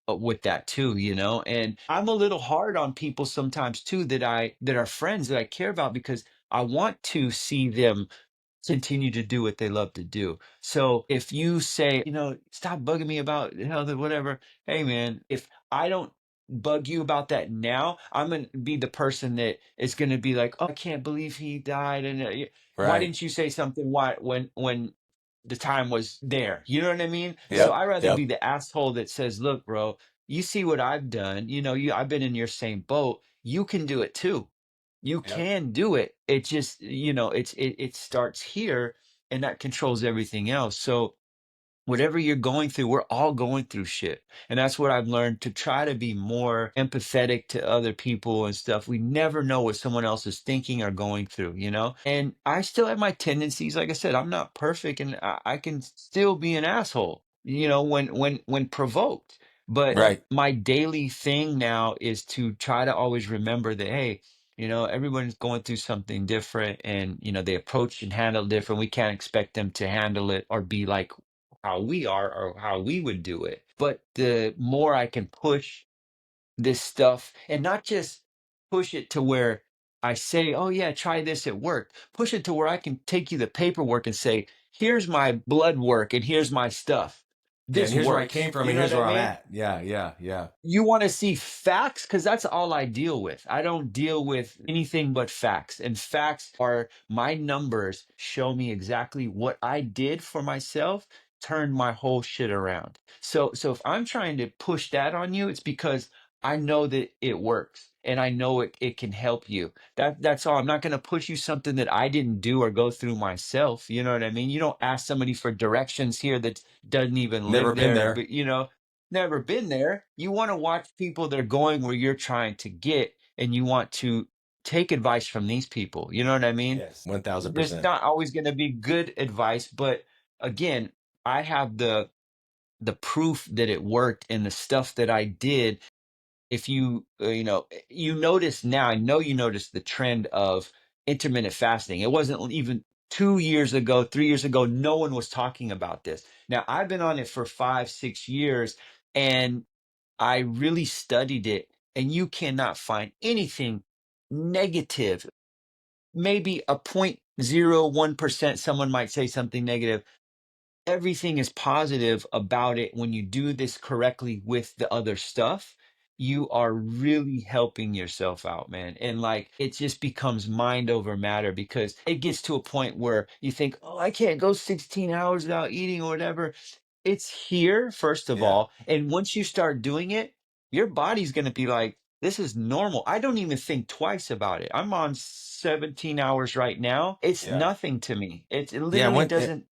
with that too, you know. And I'm a little hard on people sometimes too that are friends that I care about because I want to see them continue to do what they love to do. So if you say, you know, stop bugging me about health or whatever, hey man, if I don't bug you about that now, I'm gonna be the person that is gonna be like, oh, I can't believe he died, and why right. didn't you say something? Why when the time was there? You know what I mean? So Yep, I rather yep, be the asshole that says, look, bro, you see what I've done. You know, I've been in your same boat. You can do it too. You yep. can do it. It just, you know, it starts here and that controls everything else. So whatever you're going through, we're all going through shit. And that's what I've learned to try to be more empathetic to other people and stuff. We never know what someone else is thinking or going through, you know? And I still have my tendencies. Like I said, I'm not perfect and I can still be an asshole, you know, when provoked. But Right. my daily thing now is to try to always remember that, hey, you know, everyone's going through something different and, you know, they approach and handle different. We can't expect them to handle it or be like how we are or how we would do it. But the more I can push this stuff and not just push it to where I say, oh, yeah, try this at work, push it to where I can take you the paperwork and say, here's my blood work and here's my stuff. Yeah, and This here's where I works. came from, You and know here's what I where I'm mean? at. Yeah, yeah, yeah. You want to see facts? Because that's all I deal with. I don't deal with anything but facts. And facts are my numbers show me exactly what I did for myself, turned my whole shit around. So if I'm trying to push that on you, it's because I know that it works and I know it can help you. That's all. I'm not going to push you something that I didn't do or go through myself. You know what I mean? You don't ask somebody for directions here that doesn't even Never live been there, there. but you know, never been there. You want to watch people that are going where you're trying to get, and you want to take advice from these people. You know what I mean? Yes, one thousand There's percent. not always going to be good advice, but again, I have the proof that it worked and the stuff that I did. If you you know, you notice now, I know you noticed the trend of intermittent fasting. It wasn't even 2 years ago, 3 years ago, no one was talking about this. Now I've been on it for 5 6 years, and I really studied it, and you cannot find anything negative. Maybe a 0.01% someone might say something negative. Everything is positive about it when you do this correctly with the other stuff. You are really helping yourself out, man. And like it just becomes mind over matter because it gets to a point where you think, oh, I can't go 16 hours without eating or whatever. It's here, first of Yeah, all. And once you start doing it, your body's going to be like, this is normal. I don't even think twice about it. I'm on 17 hours right now. It's yeah, nothing to me. It yeah. literally doesn't.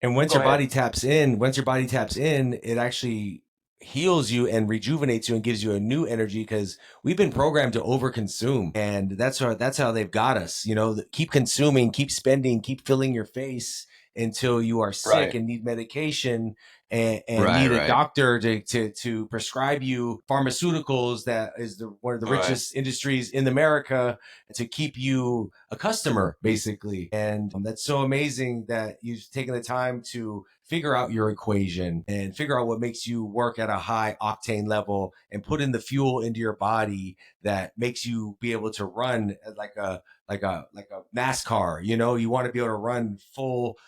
And once Go your ahead. body taps in, it actually heals you and rejuvenates you and gives you a new energy because we've been programmed to overconsume, and that's how they've got us. You know, keep consuming, keep spending, keep filling your face until you are sick Right. and need medication and Right, need a right, doctor to prescribe you pharmaceuticals that is one of the right, richest industries in America to keep you a customer basically. And that's so amazing that you've taken the time to figure out your equation and figure out what makes you work at a high octane level and put in the fuel into your body that makes you be able to run like a NASCAR. You know, you want to be able to run full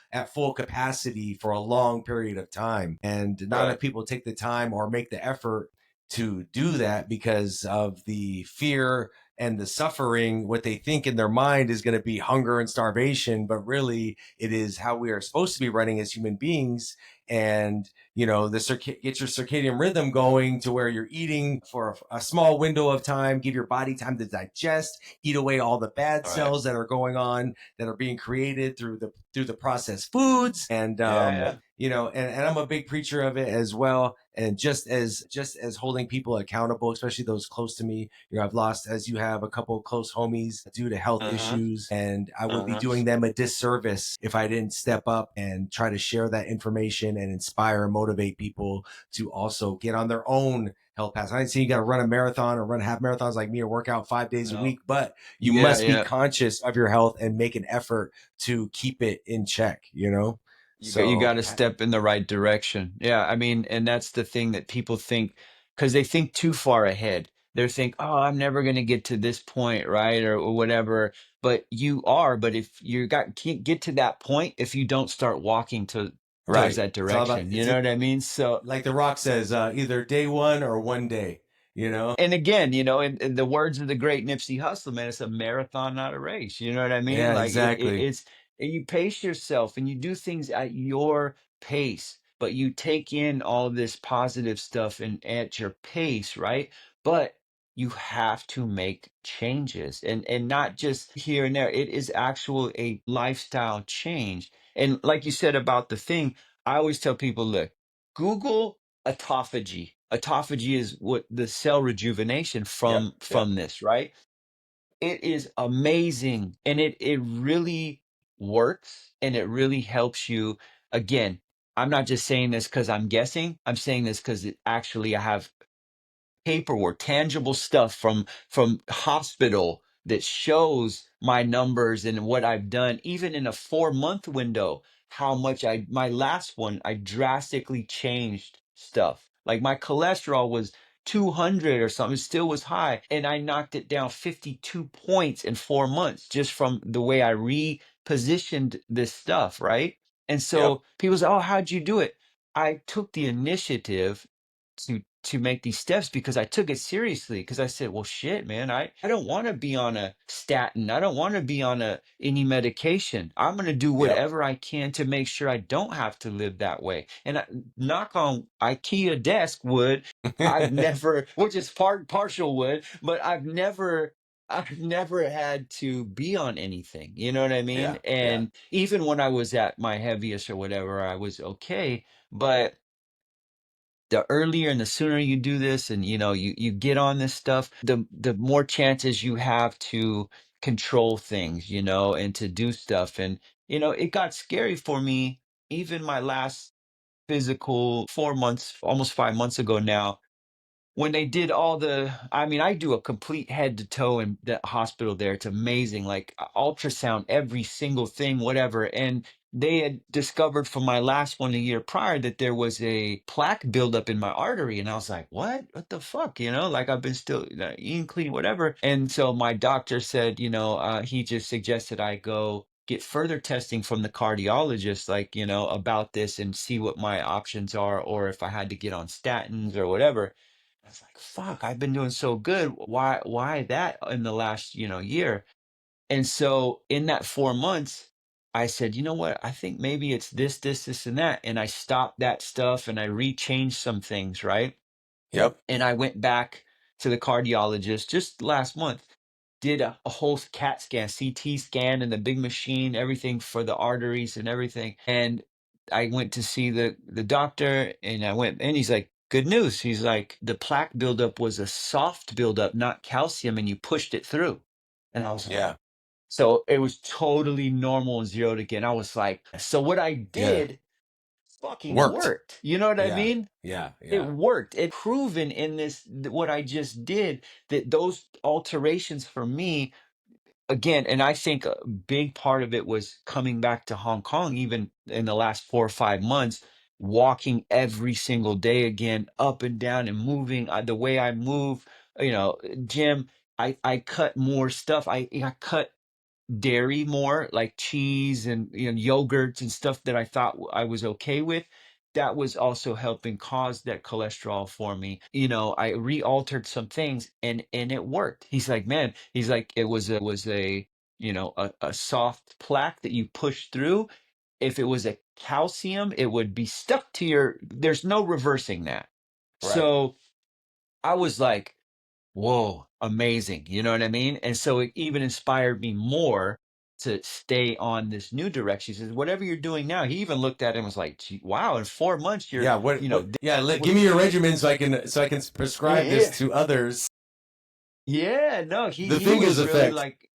capacity for a long period of time. And not right, enough people take the time or make the effort to do that because of the fear and the suffering. What they think in their mind is going to be hunger and starvation, but really it is how we are supposed to be running as human beings. And you know, get your circadian rhythm going to where you're eating for a small window of time, give your body time to digest, eat away all the bad right. cells that are going on that are being created through the processed foods. And Yeah, yeah. and I'm a big preacher of it as well. And just as holding people accountable, especially those close to me. I've lost, as you have, a couple of close homies due to health Uh-huh. issues, and I would be Uh-huh. doing them a disservice if I didn't step up and try to share that information and inspire and motivate people to also get on their own health paths. I didn't say you got to run a marathon or run half marathons like me or work out 5 days a No. week, but you Yeah, must be yeah. conscious of your health and make an effort to keep it in check. You got So to step in the right direction. Yeah, I mean, and that's the thing that people think because they think too far ahead. They think, "Oh, I'm never going to get to this point, right?" Or whatever. But you are. But if you can't get to that point if you don't start walking towards right, that it's all about direction. You it's know it, what I mean? So like The Rock says, either day one or one day. You know? and again, in the words of the great Nipsey Hussle, man, it's a marathon, not a race. You know what I mean? Yeah, Like exactly. it's and you pace yourself and you do things at your pace, but you take in all this positive stuff and at your pace, right? But you have to make changes and not just here and there. It is actual a lifestyle change. And like you said about the thing, I always tell people, look, Google autophagy. Autophagy is what the cell rejuvenation Yep, yep, from this, right? It is amazing and it really works and it really helps you. Again, I'm not just saying this because I'm guessing. I'm saying this because it actually I have paperwork, tangible stuff from hospital that shows my numbers and what I've done, even in a 4 month window, how much my last one, I drastically changed stuff. Like my cholesterol was 200 or something, it still was high. And I knocked it down 52 points in 4 months just from the way I repositioned this stuff, right? And yep. so people say, "Oh, how'd you do it?" I took the initiative to make these steps because I took it seriously because I said, well, shit, man, I don't want to be on a statin. I don't want to be on any medication. I'm going to do Yep. whatever I can to make sure I don't have to live that way. And knock on IKEA desk wood, I've never, which is partial wood, but I've never had to be on anything. You know what I mean? Yeah, yeah. And even when I was at my heaviest or whatever, I was okay. But the earlier and the sooner you do this and you get on this stuff, the more chances you have to control things, and to do stuff. And it got scary for me even my last physical 4 months, almost 5 months ago now, when they did all I mean, I do a complete head to toe in the hospital there. It's amazing, like ultrasound, every single thing, whatever. And they had discovered from my last one a year prior that there was a plaque buildup in my artery. And I was like, what the fuck? Like I've been still eating clean, whatever. And so my doctor said, he just suggested I go get further testing from the cardiologist, like, about this and see what my options are, or if I had to get on statins or whatever. I was like, fuck, I've been doing so good. Why that in the last, year? And so in that 4 months, I said, you know what? I think maybe it's this, and that. And I stopped that stuff and I rechanged some things, right? Yep. And I went back to the cardiologist just last month, did a whole CAT scan, CT scan, and the big machine, everything for the arteries and everything. And I went to see the doctor, and and he's like, "Good news." He's like, "The plaque buildup was a soft buildup, not calcium, and you pushed it through." And I was like, Yeah. so it was totally normal and zeroed again. I was like, so what I Yeah. did fucking Worked. worked. You know what I Yeah. mean? Yeah. It Yeah. worked. It proven in what I just did, that those alterations for me, again, and I think a big part of it was coming back to Hong Kong, even in the last 4 or 5 months, walking every single day again, up and down and moving. The way I move, gym. I cut more stuff. I cut dairy more, like cheese and yogurts and stuff that I thought I was okay with. That was also helping cause that cholesterol for me. I re-altered some things and it worked. He's like, man, he's like, it was a a soft plaque that you push through. If it was a calcium, it would be stuck to there's no reversing that. Right. So I was like, whoa, amazing. You know what I mean? And so it even inspired me more. to stay on this new direction. He says, whatever you're doing now, he even looked at it and was like, "Gee, wow, in 4 months, you're, Yeah. Yeah. Give me your regimen so I can prescribe this yeah, to others. yeah, no, The he Fingaz was really effect. like,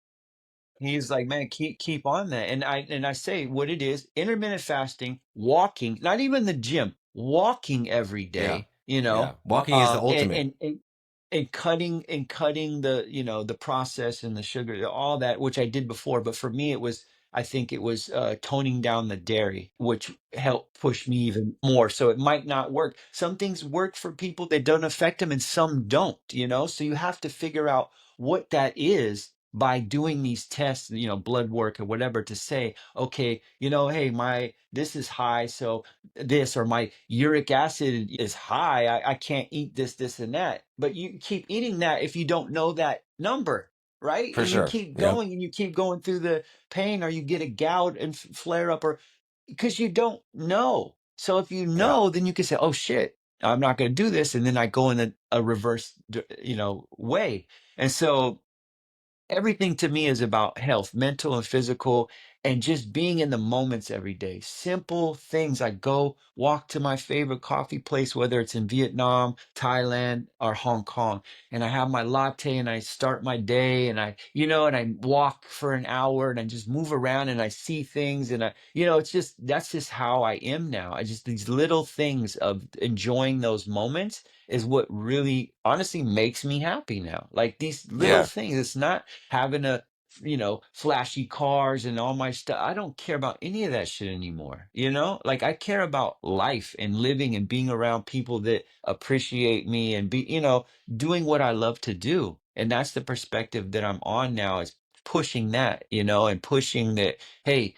he's like, man, keep on that. And I say what it is, intermittent fasting, walking, not even the gym, walking every Yeah. day, you Yeah. know, Walking is the and ultimate. cutting the, the process and the sugar, all that, which I did before. But for me, I think it was toning down the dairy, which helped push me even more. So it might not work. Some things work for people that don't affect them, and some don't, so you have to figure out what that is by doing these tests, blood work or whatever, to say, okay, hey, my this is high, so this, or my uric acid is high, I can't eat this and that. But you keep eating that if you don't know that number, right? For And you sure. keep Yep. going and you keep going through the pain, or you get a gout and flare up, or because you don't know. So if you Yeah. know, then you can say, oh shit, I'm not going to do this. And then I go in a reverse, way. And so everything to me is about health, mental and physical, and just being in the moments every day. Simple things. I go walk to my favorite coffee place, whether it's in Vietnam, Thailand, or Hong Kong, and I have my latte and I start my day, and and I walk for an hour and I just move around and I see things, and that's just how I am now. I just, these little things of enjoying those moments is what really honestly makes me happy now. Like these little Yeah. things. It's not having flashy cars and all my stuff. I don't care about any of that shit anymore. Like I care about life and living and being around people that appreciate me, and doing what I love to do. And that's the perspective that I'm on now, is pushing that, and pushing that, hey,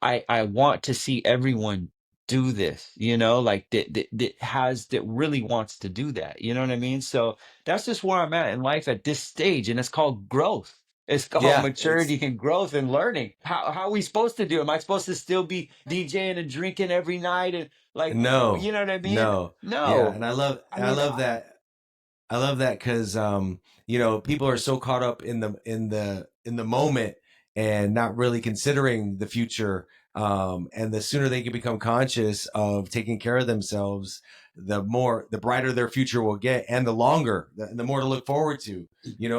I want to see everyone do this, like that really wants to do that. You know what I mean? So that's just where I'm at in life at this stage, and it's called growth. It's called Yeah. It's maturity and growth and learning. How are we supposed to do? Am I supposed to still be DJing and drinking every night, and like, no, you know what I mean? no. Yeah. No. And I I mean, love that. I love that because people are so caught up in the moment and not really considering the future. And the sooner they can become conscious of taking care of themselves, the brighter their future will get, and the more to look forward to.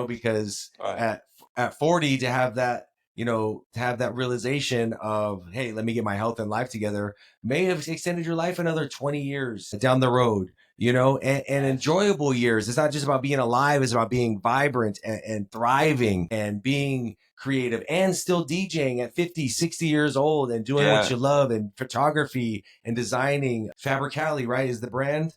Because right. at 40, to have that, to have that realization of, hey, let me get my health and life together, may have extended your life another 20 years down the road, and Yes. enjoyable years. It's not just about being alive, it's about being vibrant and thriving and being creative and still DJing at 50, 60 years old and doing what Yeah. you love, and photography and designing. Fabricali, right, is the brand?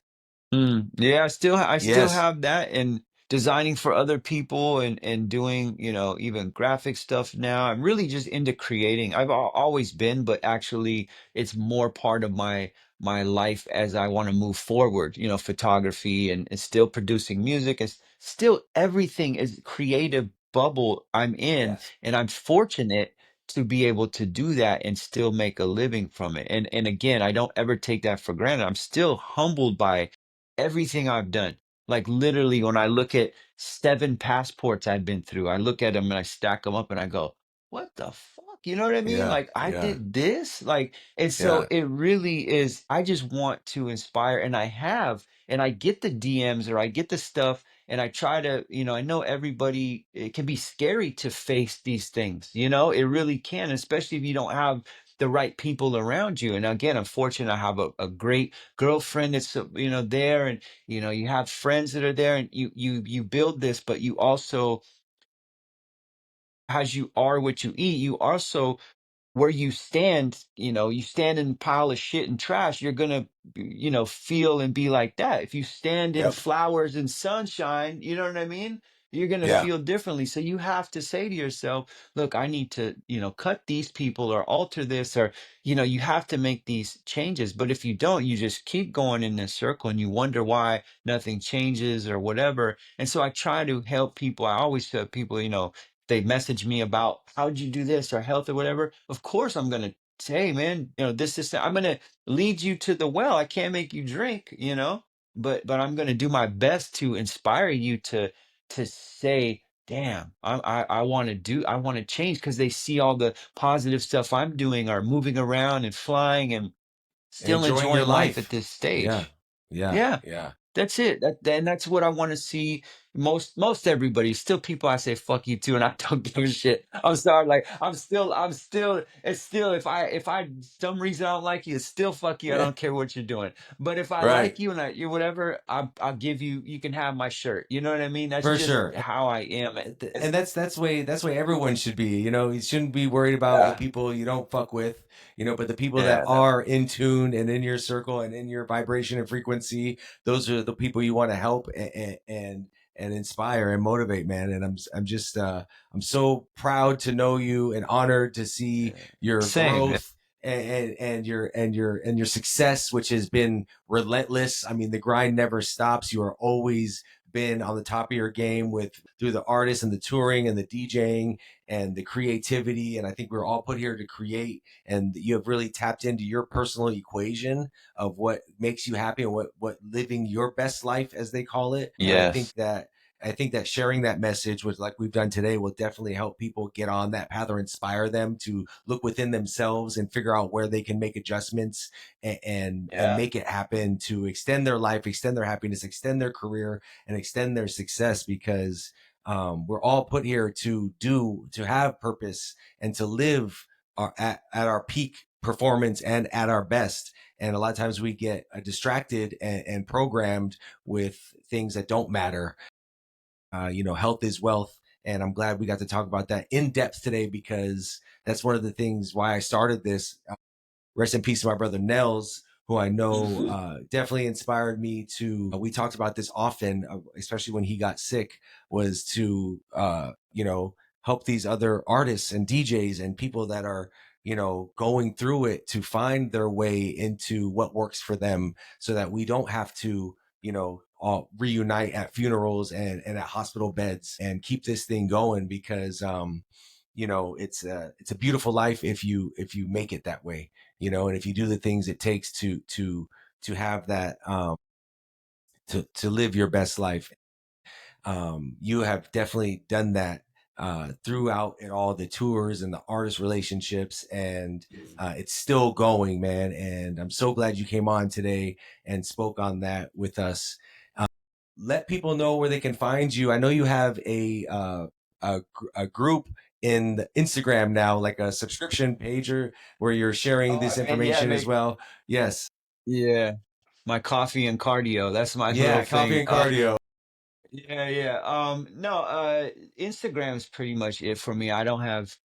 Yeah, I still Yes. have that, and designing for other people, and doing, even graphic stuff now. I'm really just into creating. I've always been, but actually it's more part of my life as I want to move forward, photography, and still producing music, and still everything is creative bubble I'm in, Yes. and I'm fortunate to be able to do that and still make a living from it. And again, I don't ever take that for granted. I'm still humbled by everything I've done. Like literally, when I look at 7 passports I've been through, I look at them and I stack them up and I go, what the fuck? You know what I mean? Yeah. Like I Yeah. did this. Like, and so Yeah. it really is. I just want to inspire, and I have, and I get the DMs, or I get the stuff, and I try to, I know everybody, it can be scary to face these things, it really can, especially if you don't have the right people around you. And again, I'm fortunate I have a great girlfriend that's there, and you have friends that are there, and you build this. But you also, as you are what you eat, you also, where you stand in a pile of shit and trash, you're gonna, feel and be like that. If you stand in Yep. flowers and sunshine, you know what I mean? You're gonna Yeah. feel differently. So you have to say to yourself, look, I need to, cut these people or alter this, or, you have to make these changes. But if you don't, you just keep going in this circle and you wonder why nothing changes or whatever. And so I try to help people. I always tell people, they message me about how'd you do this or health or whatever, of course I'm gonna say, hey man, this is, I'm gonna lead you to the well. I can't make you drink, but I'm gonna do my best to inspire you to say damn, I want to change because they see all the positive stuff I'm doing or moving around and flying and still Enjoying your enjoying life at life. this Yeah. stage. Yeah. Yeah. Yeah. That's it. That's what I want to see. Most everybody, still people I say fuck you to, and I don't give a shit. I'm sorry, like it's still if I some reason I don't like you, it's still fuck you. I Yeah. don't care what you're doing. But if I Right. like you and you whatever, I'll give you. You can have my shirt. You know what I mean? That's For just sure. how I am. And that's way everyone should be. You shouldn't be worried about the Yeah, people you don't fuck with. But the people that yeah, no, are in tune and in your circle and in your vibration and frequency, those are the people you want to help and inspire and motivate, man. And I'm just I'm so proud to know you and honored to see yeah. your Same. Yeah. growth and your success, which has been relentless. I mean, the grind never stops. You are always been on the top of your game with through the artists and the touring and the DJing and the creativity. And I think we're all put here to create. And you have really tapped into your personal equation of what makes you happy and what living your best life, as they call it. And Yes. I think that sharing that message with like we've done today will definitely help people get on that path or inspire them to look within themselves and figure out where they can make adjustments and Yeah. make it happen to extend their life, extend their happiness, extend their career, and extend their success because we're all put here to have purpose and to live at our peak performance and at our best. And a lot of times we get distracted and programmed with things that don't matter. Health is wealth. And I'm glad we got to talk about that in depth today because that's one of the things why I started this. Rest in peace to my brother Nels, who I know definitely inspired me to. We talked about this often, especially when he got sick, was to help these other artists and DJs and people that are going through it to find their way into what works for them, so that we don't have to all reunite at funerals and at hospital beds and keep this thing going because it's a beautiful life if you make it that way, and if you do the things it takes to have that to live your best life. You have definitely done that throughout in all the tours and the artist relationships, and it's still going, man. And I'm so glad you came on today and spoke on that with us. Let people know where they can find you. I know you have a group in the Instagram now, like a subscription page where you're sharing Oh this man, yeah, information as make well. Yes. yeah. My coffee and cardio. That's my little Yeah, coffee thing. and cardio. Yeah, yeah. No, Instagram's pretty much it for me. I don't have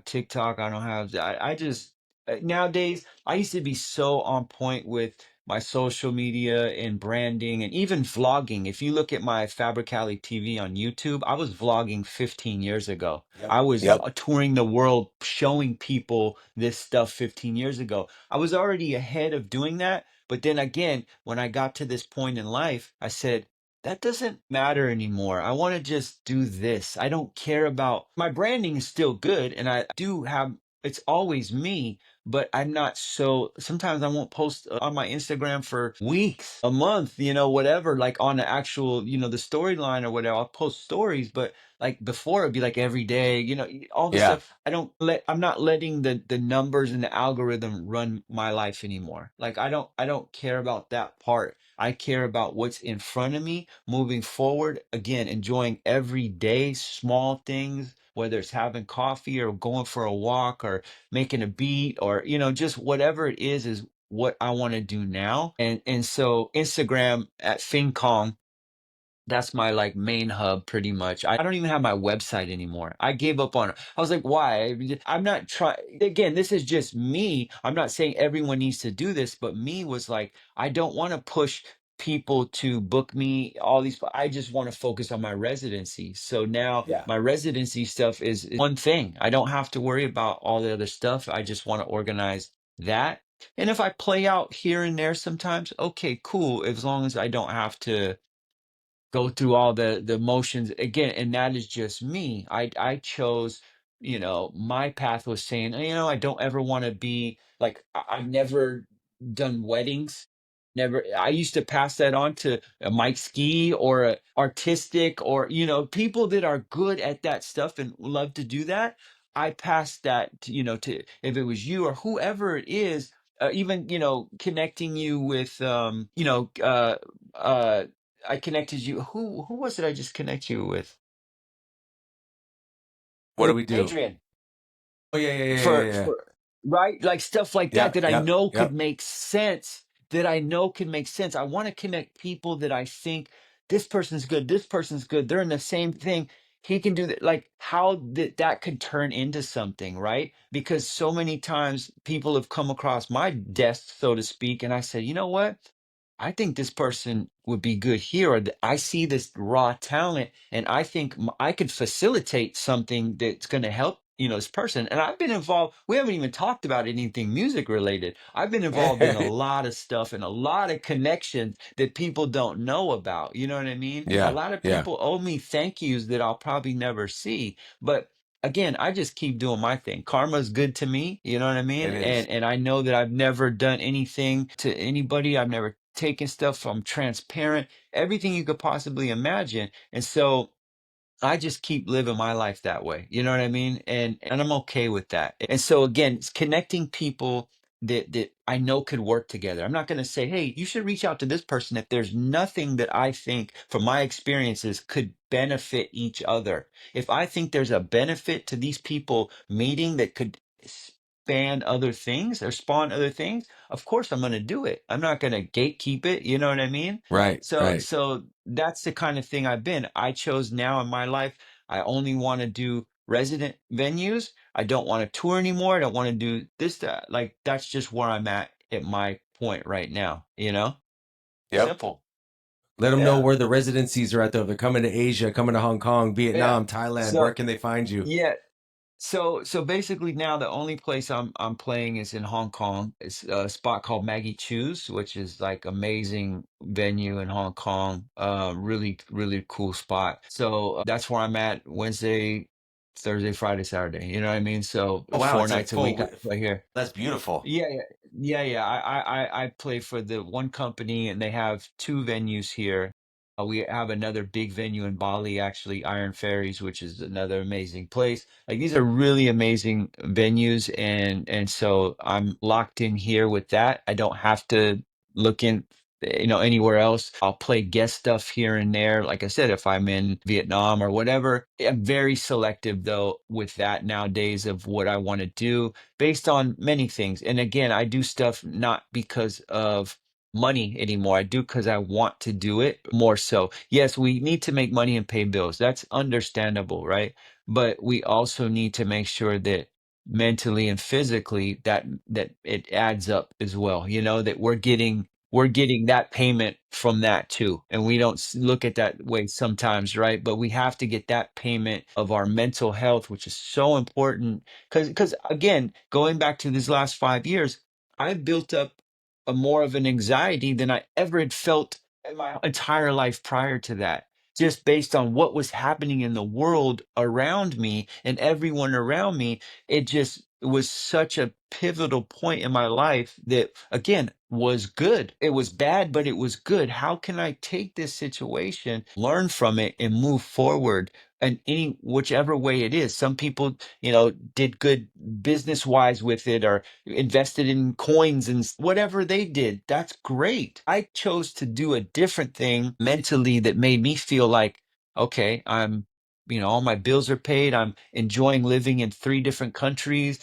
TikTok. I just nowadays I used to be so on point with my social media and branding and even vlogging. If you look at my Fabricali TV on YouTube, I was vlogging 15 years ago. Yep. I was Yep. touring the world showing people this stuff 15 years ago. I was already ahead of doing that, but then again, when I got to this point in life, I said, that doesn't matter anymore. I want to just do this. I don't care about my branding is still good and I do have it's always me, but I'm not so sometimes I won't post on my Instagram for weeks, a month, whatever, like on the actual, the storyline or whatever. I'll post stories, but like before it'd be like every day, all the Yeah. stuff. I'm not letting the numbers and the algorithm run my life anymore. Like I don't care about that part. I care about what's in front of me moving forward. Again, enjoying every day, small things, whether it's having coffee or going for a walk or making a beat or, just whatever it is what I want to do now. And so Instagram at FinCong, that's my like main hub pretty much. I don't even have my website anymore. I gave up on it. I was like, why? I'm not trying. Again, this is just me. I'm not saying everyone needs to do this, but me was like, I don't want to push people to book me all these. I just want to focus on my residency. So now Yeah. my residency stuff is one thing. I don't have to worry about all the other stuff. I just want to organize that. And if I play out here and there sometimes, okay, cool. As long as I don't have to go through all the motions again, and that is just me. I chose, my path was saying, I don't ever want to be like I've never done weddings. Never. I used to pass that on to a Mike Ski or a artistic or people that are good at that stuff and love to do that. I pass that to, to if it was you or whoever it is, even connecting you with I connected you. Who was it? I just connect you What do with we do? Adrian Oh yeah, yeah, yeah, yeah, yeah. for right, like stuff like that Yep, that I yep, know could yep. make sense, that I know can make sense. I want to connect people that I think this person's good, they're in the same thing, he can do that, like how that could turn into something, right? Because so many times people have come across my desk, so to speak, and I said, you know what, I think this person would be good here. Or I see this raw talent, and I think I could facilitate something that's going to help, this person. And I've been involved. We haven't even talked about anything music related. I've been involved in a lot of stuff and a lot of connections that people don't know about. You know what I mean? A Yeah, lot of yeah. people owe me thank yous that I'll probably never see. But again, I just keep doing my thing. Karma's good to me, you know what I mean? It is. And I know that I've never done anything to anybody. I've never taken stuff. I'm transparent, everything you could possibly imagine. And so I just keep living my life that way. You know what I mean? And I'm okay with that. And so again, it's connecting people that I know could work together. I'm not going to say, "Hey, you should reach out to this person," if there's nothing that I think from my experiences could benefit each other. If I think there's a benefit to these people meeting that could span other things or spawn other things, of course I'm going to do it. I'm not going to gatekeep it, you know what I mean? Right, So right. so that's the kind of thing I've been. I chose now in my life, I only want to do resident venues. I don't want to tour anymore. I don't want to do this, that. Like that's just where I'm at my point right now, you know? Yep. Simple. Let them know Yeah. where the residencies are at, though. If they're coming to Asia, coming to Hong Kong, Yeah. Vietnam, Thailand, where So can they find you? yeah, so basically now the only place I'm playing is in Hong Kong. It's a spot called Maggie Choo's, which is like amazing venue in Hong Kong. Really really cool spot. So that's where I'm at Wednesday, Thursday, Friday, Saturday. You know what I mean? So Oh, wow, four it's a nights a full. week I play here. That's beautiful. Yeah, yeah, yeah, yeah. I play for the one company, and they have two venues here. We have another big venue in Bali, actually, Iron Ferries, which is another amazing place. Like these are really amazing venues, and so I'm locked in here with that. I don't have to look in, anywhere else. I'll play guest stuff here and there. Like I said, if I'm in Vietnam or whatever, I'm very selective though with that nowadays of what I want to do based on many things. And again, I do stuff not because of money anymore. I do because I want to do it more so. Yes, we need to make money and pay bills. That's understandable, right? But we also need to make sure that mentally and physically that it adds up as well. That we're getting that payment from that too. And we don't look at that way sometimes, right? But we have to get that payment of our mental health, which is so important because again, going back to these last 5 years, I built up a more of an anxiety than I ever had felt in my entire life prior to that. Just based on what was happening in the world around me and everyone around me, it just was such a pivotal point in my life that, again, was good. It was bad, but it was good. How can I take this situation, learn from it, and move forward? And any whichever way it is. Some people, did good business wise with it or invested in coins and whatever they did. That's great. I chose to do a different thing mentally that made me feel like, okay, all my bills are paid. I'm enjoying living in three different countries.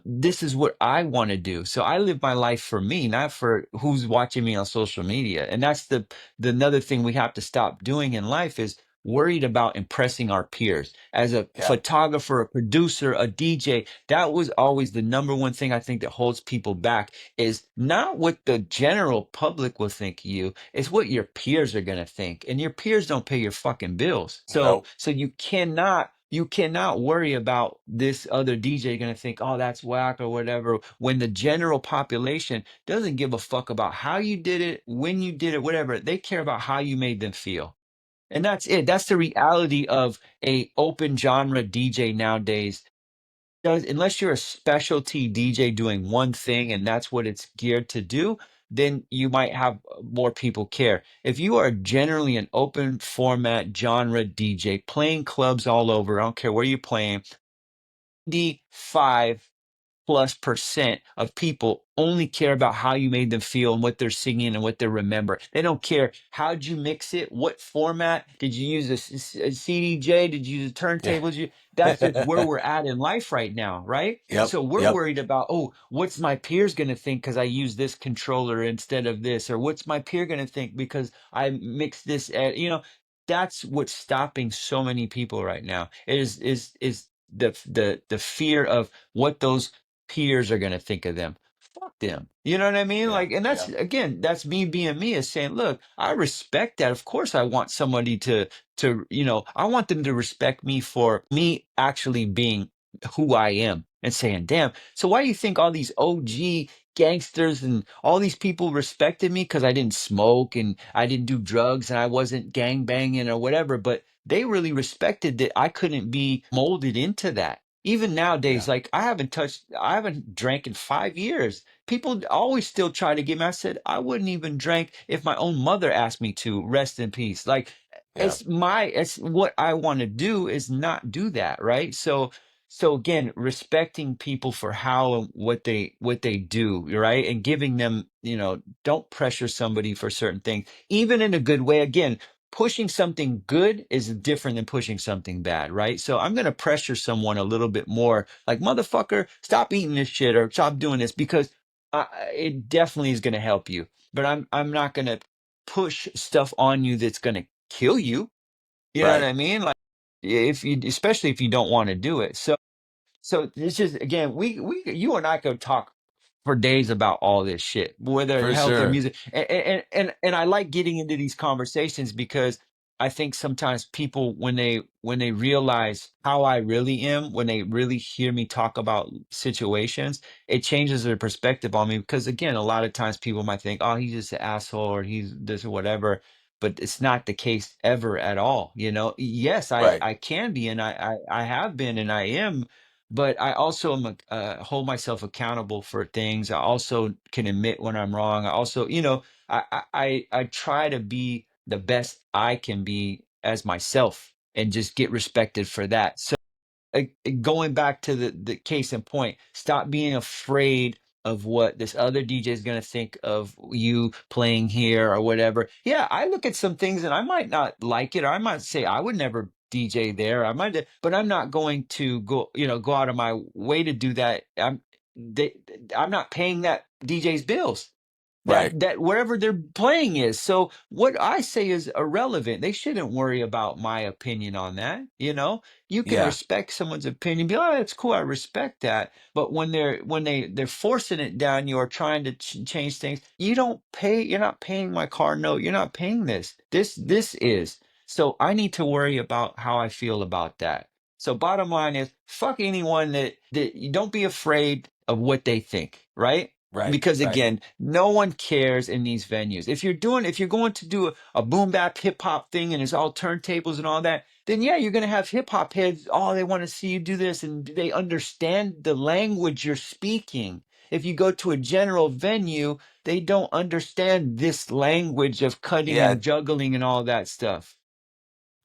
This is what I want to do. So I live my life for me, not for who's watching me on social media. And that's the another thing we have to stop doing in life is worried about impressing our peers. As a Yeah. photographer, a producer, a DJ, that was always the number one thing I think that holds people back is not what the general public will think of you, it's what your peers are going to think. And your peers don't pay your fucking bills. So No. so you cannot worry about this other DJ going to think, "Oh, that's whack" or whatever, when the general population doesn't give a fuck about how you did it, when you did it, whatever. They care about how you made them feel. And that's it. That's the reality of a open genre DJ nowadays. does, unless you're a specialty DJ doing one thing and that's what it's geared to do, then you might have more people care. If you are generally an open format genre DJ playing clubs all over, I don't care where you're playing, 95+% of people only care about how you made them feel and what they're singing and what they remember. They don't care how'd you mix it, what format, did you use a CDJ, did you use Yeah. turntables? That's just where we're at in life right now, right? Yep. So we're Yep. worried about, oh, what's my peers going to think because I use this controller instead of this, or what's my peer going to think because I mix this, that's what's stopping so many people right now. Is the fear of what those peers are going to think of them. Fuck them. You know what I mean? Yeah. Like, and that's Yeah. again, that's me being me, is saying, look, I respect that. Of course, I want somebody to I want them to respect me for me actually being who I am and saying, damn. So why do you think all these OG gangsters and all these people respected me? Because I didn't smoke and I didn't do drugs and I wasn't gang banging or whatever. But they really respected that I couldn't be molded into that. Even nowadays, Yeah. like I haven't drank in 5 years. People always still try to get me. I said I wouldn't even drink if my own mother asked me to. Rest in peace. Like Yeah. it's what I want to do is not do that, right? So again, respecting people for how and what they do, right? And giving them, don't pressure somebody for certain things, even in a good way. Again, pushing something good is different than pushing something bad, right? So I'm going to pressure someone a little bit more, like, motherfucker, stop eating this shit or stop doing this, because it definitely is going to help you. But I'm not going to push stuff on you that's going to kill you. You know what Right. I mean? Like, if you, especially if you don't want to do it. So it's just, again, we you and I could talk for days about all this shit, whether it's For health or sure. music. And I like getting into these conversations because I think sometimes people, when they realize how I really am, when they really hear me talk about situations, it changes their perspective on me. Because again, a lot of times people might think, oh, he's just an asshole or he's this or whatever. But it's not the case ever at all. Yes, I Right. I can be, and I have been, and I am, but I also am hold myself accountable for things. I also can admit when I'm wrong. I also, I try to be the best I can be as myself and just get respected for that. So going back to the case in point, stop being afraid of what this other DJ is going to think of you playing here or whatever. Yeah, I look at some things and I might not like it, or I might say I would never DJ there. I might, but I'm not going to go out of my way to do that. They, I'm not paying that DJ's bills. Right. That wherever they're playing is. So what I say is irrelevant. They shouldn't worry about my opinion on that. You can Yeah. respect someone's opinion, be, oh, that's cool, I respect that. But when they're forcing it down you or trying to change things, you're not paying my car note, you're not paying this is. So I need to worry about how I feel about that. So bottom line is, fuck anyone that you, don't be afraid of what they think, right? Right. Because Right. again, no one cares in these venues. If you're going to do a boom bap hip hop thing and it's all turntables and all that, then yeah, you're going to have hip hop heads. Oh, they want to see you do this, and they understand the language you're speaking. If you go to a general venue, they don't understand this language of cutting Yeah. and juggling and all that stuff.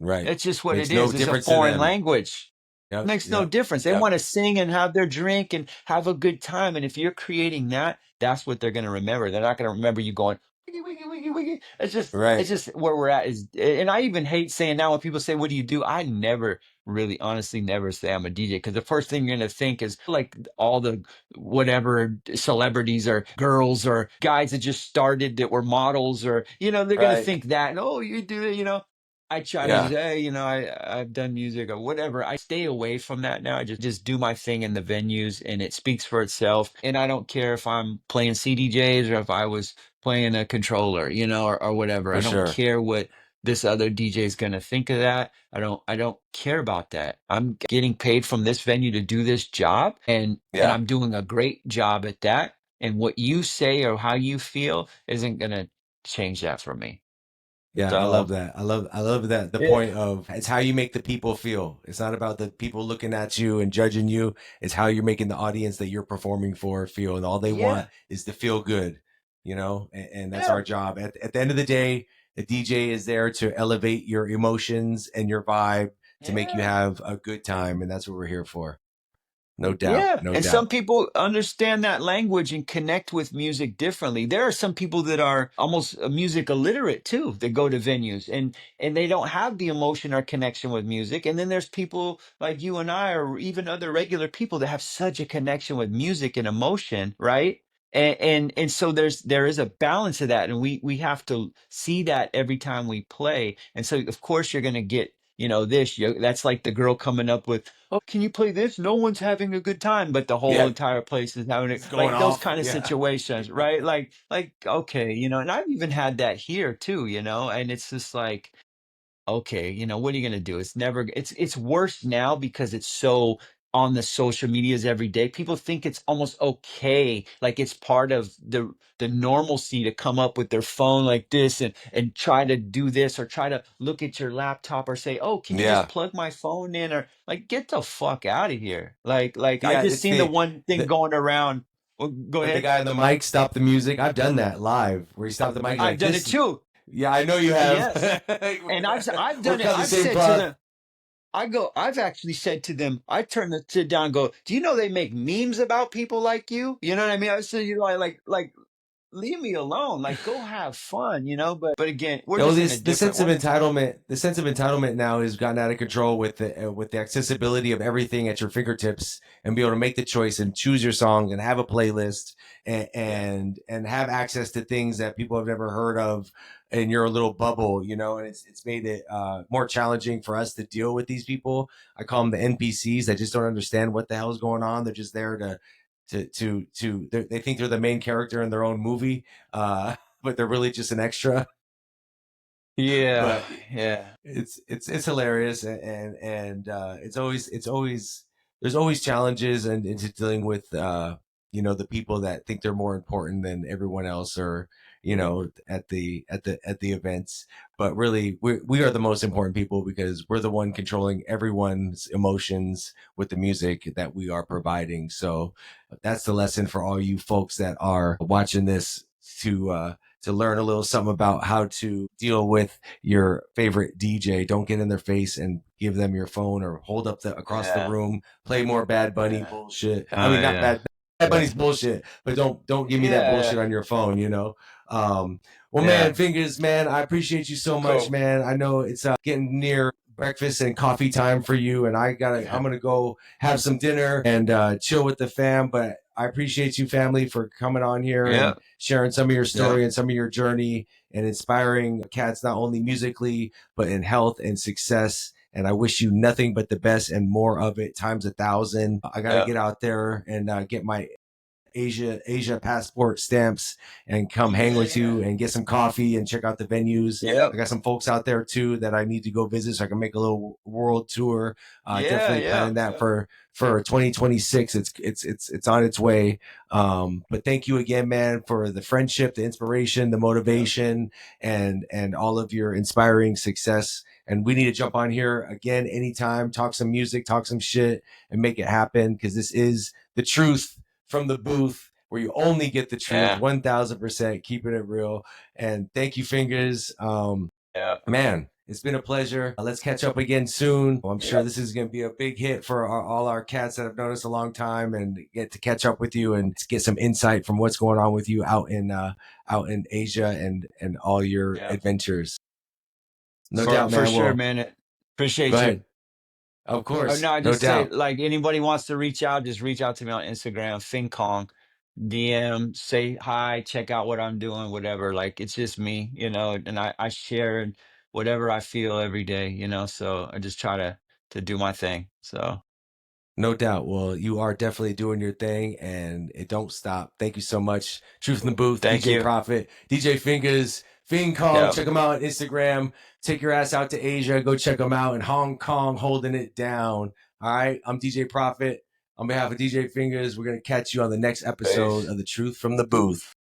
Right. It's just what Makes it no is. It's a difference to foreign them. language. Yep. Makes no Yep. difference. They Yep. want to sing and have their drink and have a good time. And if you're creating that, that's what they're going to remember. They're not going to remember you going wiggy, wiggy, wiggy, wiggy. It's Right. just where we're at is, and I even hate saying now when people say, "What do you do?" I never really, honestly, never say I'm a DJ, because the first thing you're going to think is like all the whatever celebrities or girls or guys that just started that were models, or they're going to Right. think that, and oh, you do it. I try to Yeah. just, hey, I've done music or whatever. I stay away from that now. I just do my thing in the venues, and it speaks for itself. And I don't care if I'm playing CDJs or if I was playing a controller, or whatever. For I don't sure. care what this other DJ is going to think of that. I don't care about that. I'm getting paid from this venue to do this job, and Yeah. I'm doing a great job at that. And what you say or how you feel isn't going to change that for me. Yeah, I love So that. I love that the yeah, point of it's how you make the people feel. It's not about the people looking at you and judging you. It's how you're making the audience that you're performing for feel, and all they want yeah, is to feel good, and that's yeah, our job. At the end of the day, the DJ is there to elevate your emotions and your vibe to make you yeah. have a good time, and that's what we're here for. No doubt, Yeah, no and some doubt. people understand that language and connect with music differently. There are some people that are almost music illiterate too, that go to venues and they don't have the emotion or connection with music. And then there's people like you and I, or even other regular people that have such a connection with music and emotion, right? And so there is a balance to that, and we have to see that every time we play. And so of course you're going to get that's like the girl coming up with, oh, can you play this? No one's having a good time, but the whole Yeah, entire place is having it. it's going Like those off. kind of Yeah, situations, right? Like, okay, and I've even had that here too, and it's just like, okay, what are you gonna do? It's worse now because it's so on the social medias every day. People think it's almost okay, like it's part of the normalcy to come up with their phone like this and try to do this or try to look at your laptop or say, "Oh, can you just yeah, plug my phone in?" Or like, get the fuck out of here. Like I yeah. just It's seen the the one thing the going around. Well, go with the ahead. guy on the mic stop the music. I've done that live where he stopped the mic I've like done it this. too. Yeah, I know you have. Yes. And I've We're done it. cut the I've same said to cloth. them, I've actually said to them, I turn the sit down and go, do you know they make memes about people like you? You know what I mean? I said, like, leave me alone. Like, go have fun, but again, we're No, just in a this different one. the sense of entitlement now has gotten out of control with the accessibility of everything at your fingertips and be able to make the choice and choose your song and have a playlist and Yeah. and have access to things that people have never heard of in your little bubble, and it's made it more challenging for us to deal with these people. I call them the NPCs that just don't understand what the hell is going on. They're just there they think they're the main character in their own movie, but they're really just an extra. Yeah. But Yeah. it's hilarious, and it's always there's always challenges and into dealing with the people that think they're more important than everyone else, or at the events. But really, we are the most important people because we're the one controlling everyone's emotions with the music that we are providing. So that's the lesson for all you folks that are watching this, to learn a little something about how to deal with your favorite DJ. Don't get in their face and give them your phone or hold up across the Yeah. room, play more Bad Bunny Yeah. bullshit. I Oh mean, not yeah. Bad Bunny's bullshit, but don't give me that Yeah. bullshit on your phone. Um, well, man, Yeah. Fingers, man, I appreciate you so much, Cool. man. I know it's getting near breakfast and coffee time for you, and I'm Yeah. gonna go have some dinner and chill with the fam. But I appreciate you, family, for coming on here Yeah. and sharing some of your Yeah. story and some of your journey and inspiring cats not only musically but in health and success. And I wish you nothing but the best and more of it times 1,000. I got to Yeah. get out there and get my Asia passport stamps and come hang Yeah. with you Yeah. and get some coffee and check out the venues. Yep. I got some folks out there too that I need to go visit so I can make a little world tour. Yeah. Definitely Yeah. planning that for 2026. It's on its way. But thank you again, man, for the friendship, the inspiration, the Yeah. motivation, and all of your inspiring success. And we need to jump on here again anytime, talk some music, talk some shit, and make it happen because this is the truth from the booth where you only get the truth, Yeah. 1,000%, keeping it real. And thank you, Fingers. Yeah. Man, it's been a pleasure. Let's catch up again soon. I'm sure Yeah. this is going to be a big hit for all our cats that have known us a long time, and get to catch up with you and get some insight from what's going on with you out in Asia and all your Yeah. adventures. No For doubt, for man. sure, Well, man. go Appreciate you. ahead. Of Oh course, no, I no just say doubt. like anybody wants to reach out, just reach out to me on Instagram, FinCong, DM, say hi, check out what I'm doing, whatever. Like it's just me, and I share whatever I feel every day, so I just try to do my thing. So No doubt. Well, you are definitely doing your thing and it don't stop. Thank you so much. Truth in the Booth, thank DJ you. Profit, DJ Fingers, Fing Kong. Yeah. Check them out on Instagram. Take your ass out to Asia. Go check them out in Hong Kong, holding it down. All right. I'm DJ Profit. On behalf of DJ Fingers, we're going to catch you on the next episode Peace. of The Truth from the Booth.